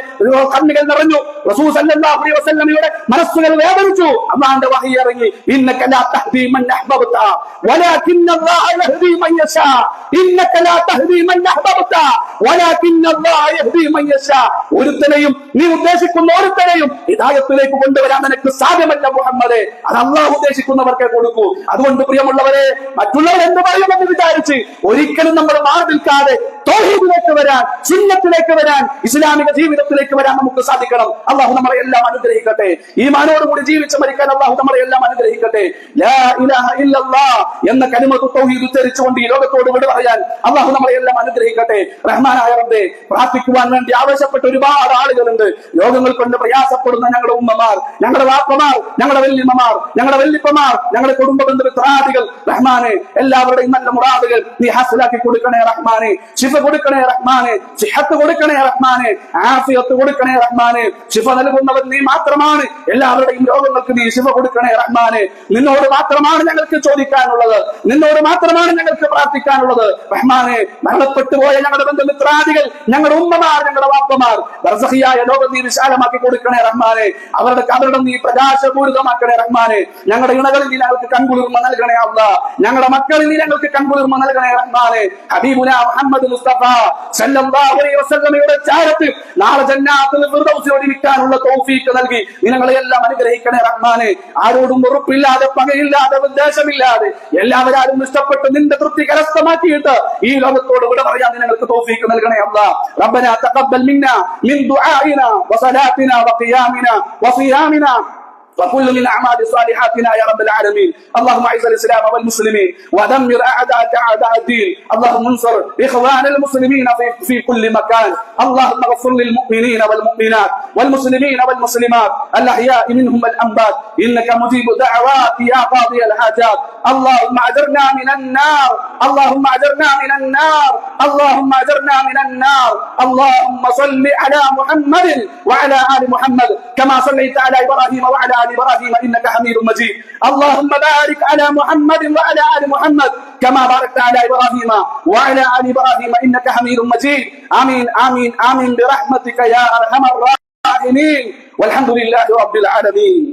കണ്ണുകൾ നിറഞ്ഞു. റസൂൽ സല്ലല്ലാഹു അലൈഹി വസല്ലമയുടെ മനസ്സുകൾ വേദനിച്ചു. അല്ലാഹുവിന്റെ വഹി ഇറങ്ങി, ഇന്നക ലാ തഹ്ദി മൻ അഹ്ബബ്ത വലാകിന്നല്ലാഹു യഹ്ദി മൻ യശാ, ഇന്നക ലാ തഹ്ദി മൻ അഹ്ബബ്ത വലാകിന്നല്ലാഹു യഹ്ദി മൻ യശാ. ഒരുത്തനെയും നീ ഉദ്ദേശിക്കുന്ന ഒരുത്തനെയും ഹിദായത്തിലേക്ക് കൊണ്ടുവരാൻ നിനക്ക് സാധ്യമല്ല മുഹമ്മദേ, അത് അല്ലാഹു ഉദ്ദേശിക്കുന്നവർക്കേ കൊടുക്കൂ. അതുകൊണ്ട് പ്രിയമുള്ളവരെ, മറ്റുള്ളവർ എന്ത് പറയുമെന്ന് വിചാരിച്ച് ഒരിക്കലും നമ്മൾ മാറി നിൽക്കാതെ തൗഹീദിലേക്ക് വരാൻ, സുന്നത്തിലേക്ക് വരാൻ, ഇസ്ലാമിക ജീവിതത്തിലേക്ക് വരാൻ നമുക്ക് സാധിക്കണം. അള്ളാഹു നമ്മളെ എല്ലാം അനുഗ്രഹിക്കട്ടെ. ഈമാനോടുകൂടി ജീവിച്ച് മരിക്കാൻ അള്ളാഹു നമ്മളെ എല്ലാം അനുഗ്രഹിക്കട്ടെ. ലാ ഇലാഹ ഇല്ലല്ലാഹ് എന്ന കലിമത്ത് തൗഹീദ് ഉച്ചരിച്ചുകൊണ്ട് ഈ ലോകത്തോട് വിട പറയാൻ അള്ളാഹു നമ്മളെ എല്ലാം അനുഗ്രഹിക്കട്ടെ. റഹ്മാനായ റബ്ബേ, പ്രാർത്ഥിക്കുവാൻ വേണ്ടി ആവശ്യപ്പെട്ട ഒരുപാട് ആളുകളുണ്ട്. രോഗങ്ങൾ കൊണ്ട് പ്രയാസപ്പെടുന്ന ഞങ്ങളുടെ ഉമ്മമാർ, ഞങ്ങളുടെ വാപ്പമാർ, ഞങ്ങളുടെ വല്യമ്മമാർ, ഞങ്ങളുടെ വല്യപ്പമാർ, ഞങ്ങളുടെ കുടുംബ ബന്ധുമിത്രാദികൾ, റഹ്മാനെ എല്ലാവരുടെയും നല്ല മുറാദുകൾ നീ ഹാസിലാക്കി കൊടുക്കണേ റഹ്മാനെ. ശിഫ കൊടുക്കണേ റഹ്മാൻ. റഹ്മാനെ, സിഹത്ത് കൊടുക്കണേ റഹ്മാനെ, ആഫിയത്ത് കൊടുക്കണേ റഹ്മാനെ. ശിഫ നൽകുന്നവൻ നീ മാത്രമാണ്. എല്ലാവരുടെയും രോഗങ്ങൾക്ക് നീ ശിഫ കൊടുക്കണേ റഹ്മാനെ. നിന്നോട് മാത്രമാണ് ഞങ്ങൾക്ക് ചോദിക്കാനുള്ളത്, നിന്നോട് മാത്രമാണ് ഞങ്ങൾക്ക് പ്രാർത്ഥിക്കാനുള്ളത് റഹ്മാനെ. മരണപ്പെട്ടു പോയ ഞങ്ങളുടെ ബന്ധുമിത്രാദികൾ, ഞങ്ങളുടെ ഉമ്മമാർ, ഞങ്ങളുടെ വാപ്പമാർ, ബർസഖിയായ ലോകം നീ വിശാലമാക്കി കൊടുക്കണേ റഹ്മാനെ. അവരുടെ കബറിടം നീ പ്രകാശപൂരിതമാക്കണേ റഹ്മാനെ. ഞങ്ങളുടെ ഇണകളിൽ നീ ഞങ്ങൾക്ക് കൺകുളിർമ നൽകണേ അല്ലാഹ്. ഞങ്ങളുടെ മക്കളിൽ നീ ഞങ്ങൾക്ക് കൺകുളിർമ നൽകണേ റഹ്മാനെ. ഹബീബുന മുഹമ്മദ് മുസ്തഫ സല്ലല്ലാഹു അലൈഹി വസല്ലമയുടെ ചാരത്ത് നാളെ ജന്നാത്തുൽ ഫിർദൗസിൽ ഒരുമിക്കാനുള്ള തൗഫീഖ് നൽകി നീ ഞങ്ങളെയെല്ലാം അനുഗ്രഹിക്കണേ റഹ്മാനെ. ആരോടും വെറുപ്പില്ലാതെ, പകയില്ലാതെ, ഉദ്ദേശമില്ലാതെ എല്ലാവരും ഇഷ്ടപ്പെട്ട് നിന്റെ തൃപ്തി കരസ്ഥമാക്കിയിട്ട് ഈ ലോകത്തോട് വിട പറയാൻ ഞങ്ങൾക്ക് തൗഫീഖ് നൽകണേ അല്ലാഹ്. റബ്ബനാ തഖബ്ബൽ മിന്നാ മിൻ ദുആഇനാ വസലാത്തിനാ വഖിയാമിനാ വസിയാമിനാ وكل من اعمال صالحاتنا يا رب العالمين. اللهم اعز الاسلام والمسلمين ودمر اعداءك اعداء الدين. اللهم انصر اخوان المسلمين في كل مكان. اللهم اغفر للمؤمنين والمؤمنات والمسلمين والمسلمات الاحياء منهم والاموات انك مجيب دعوات يا قاضي الحاجات. اللهم اجرنا من النار، اللهم اجرنا من النار، اللهم اجرنا من النار. اللهم صل على محمد وعلى ال محمد كما صليت على ابراهيم وعلى ال ابراهيم انك حميد مجيد. اللهم بارك على محمد وعلى ال محمد كما باركت على ابراهيم وعلى ال ابراهيم انك حميد مجيد. امين امين امين برحمتك يا ارحم الراحمين والحمد لله رب العالمين.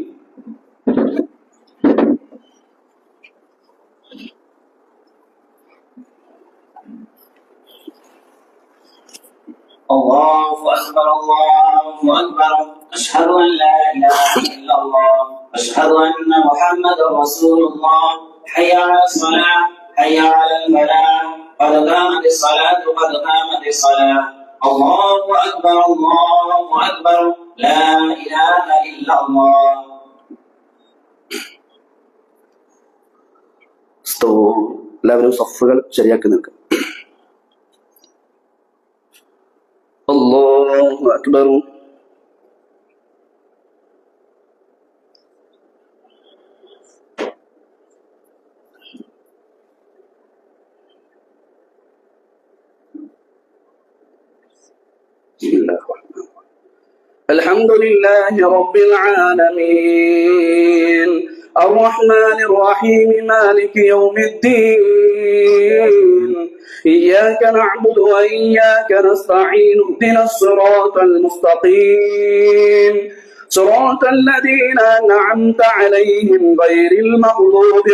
الله أكبر الله أكبر. أشهد أن لا إله إلا الله، أشهد أن محمدا رسول الله. حي على الصلاة، حي على الفلاح، قد قامت الصلاة، قد قامت الصلاة. الله أكبر الله أكبر. لا إله إلا الله. എല്ലാവരും സഫുകൾ ശരിയാക്കി നിൽക്കുക. അല്ലാഹു അക്ബർ. الحمد لله رب العالمين الرحمن الرحيم مالك يوم الدين إياك نعبد وإياك نستعين اهدنا الصراط المستقيم صراط الذين أنعمت عليهم غير المغضوب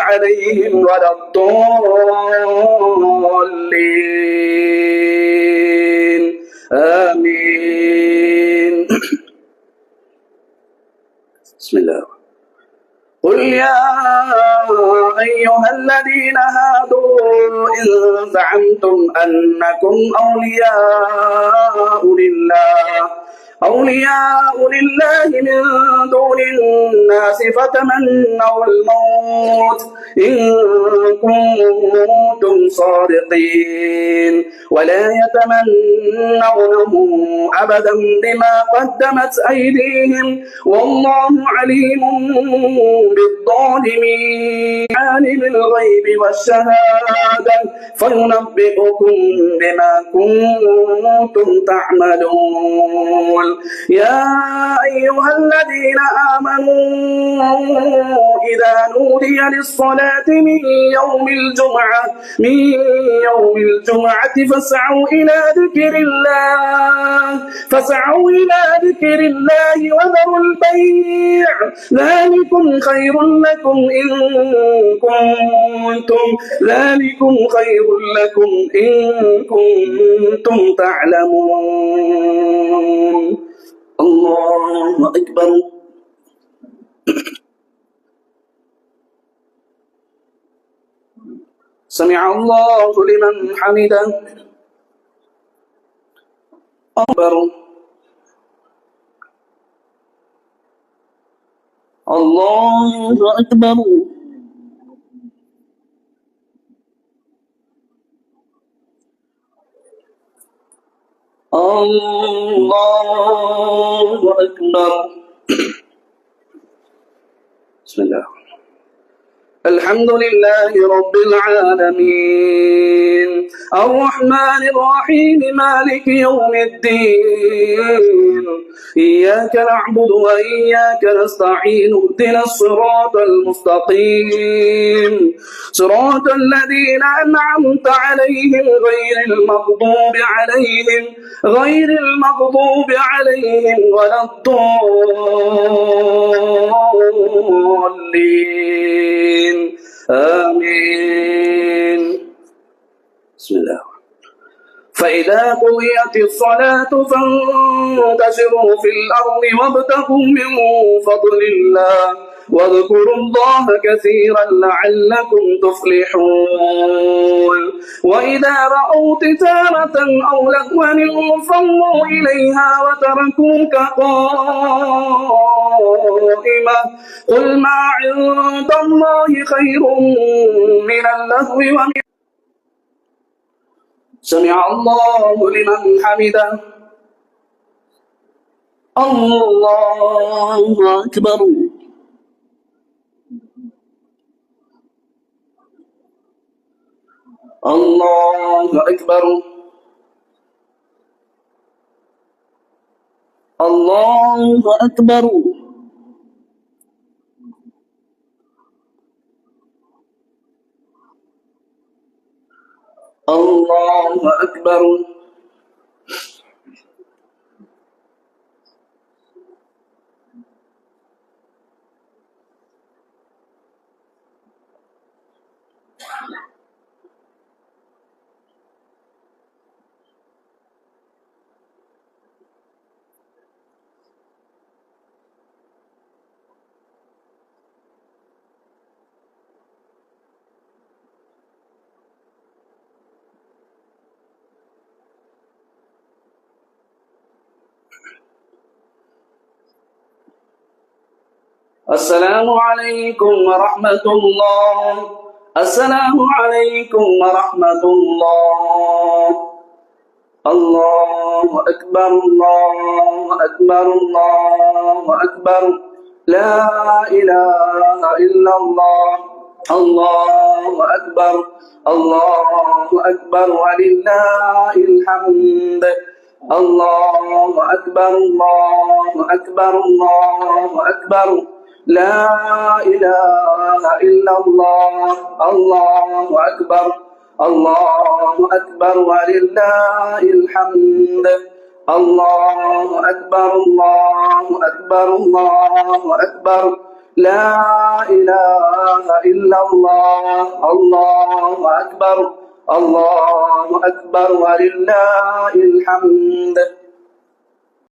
عليهم ولا الضالين آمين. بسم الله. قل يا أيها الذين هادوا إن زعمتم أنكم أولياء لله من دون الناس فتمنوا الموت إن كنتم صادقين ولا يتمنونه أبدا بما قدمت أيديهم والله عليم بالظالمين. عالم الغيب والشهادة فينبئكم بما كنتم تعملون. يا أيها الذين آمنوا إذا نودي للصلاة من يوم الجمعة فاسعوا إلى ذكر الله وذروا البيع ذلكم خير لكم إن كنتم تعلمون. الله أكبر. سمع الله لمن حمده. أكبر. الله أكبر. الله أكبر. بسم الله. الحمد لله رب العالمين الرحمن الرحيم مالك يوم الدين إياك نعبد وإياك نستعين اهدنا الصراط المستقيم صراط الذين أنعمت عليهم غير المغضوب عليهم ولا الضالين آمين. بسم الله. فإذا قضيت الصلاة فانتشروا في الأرض وابتغوا من فضل الله واذكروا الله كثيرا لعلكم تفلحون. وإذا رأوا تجارة أو لهوا انفضوا إليها وتركوك قائما قل ما عند الله خير من اللهو ومن سمع الله لمن حمده. الله أكبر. الله أكبر. الله أكبر. الله أكبر. السلام عليكم ورحمة الله. السلام عليكم ورحمة الله. الله أكبر. الله أكبر. الله أكبر. لا إله إلا الله. الله أكبر. الله أكبر ولله الحمد. الله أكبر. الله أكبر. الله أكبر. لا إله إلا الله. الله أكبر. الله أكبر ولله الحمد. الله أكبر. الله أكبر. الله أكبر. لا إله إلا الله. الله أكبر. الله أكبر ولله الحمد.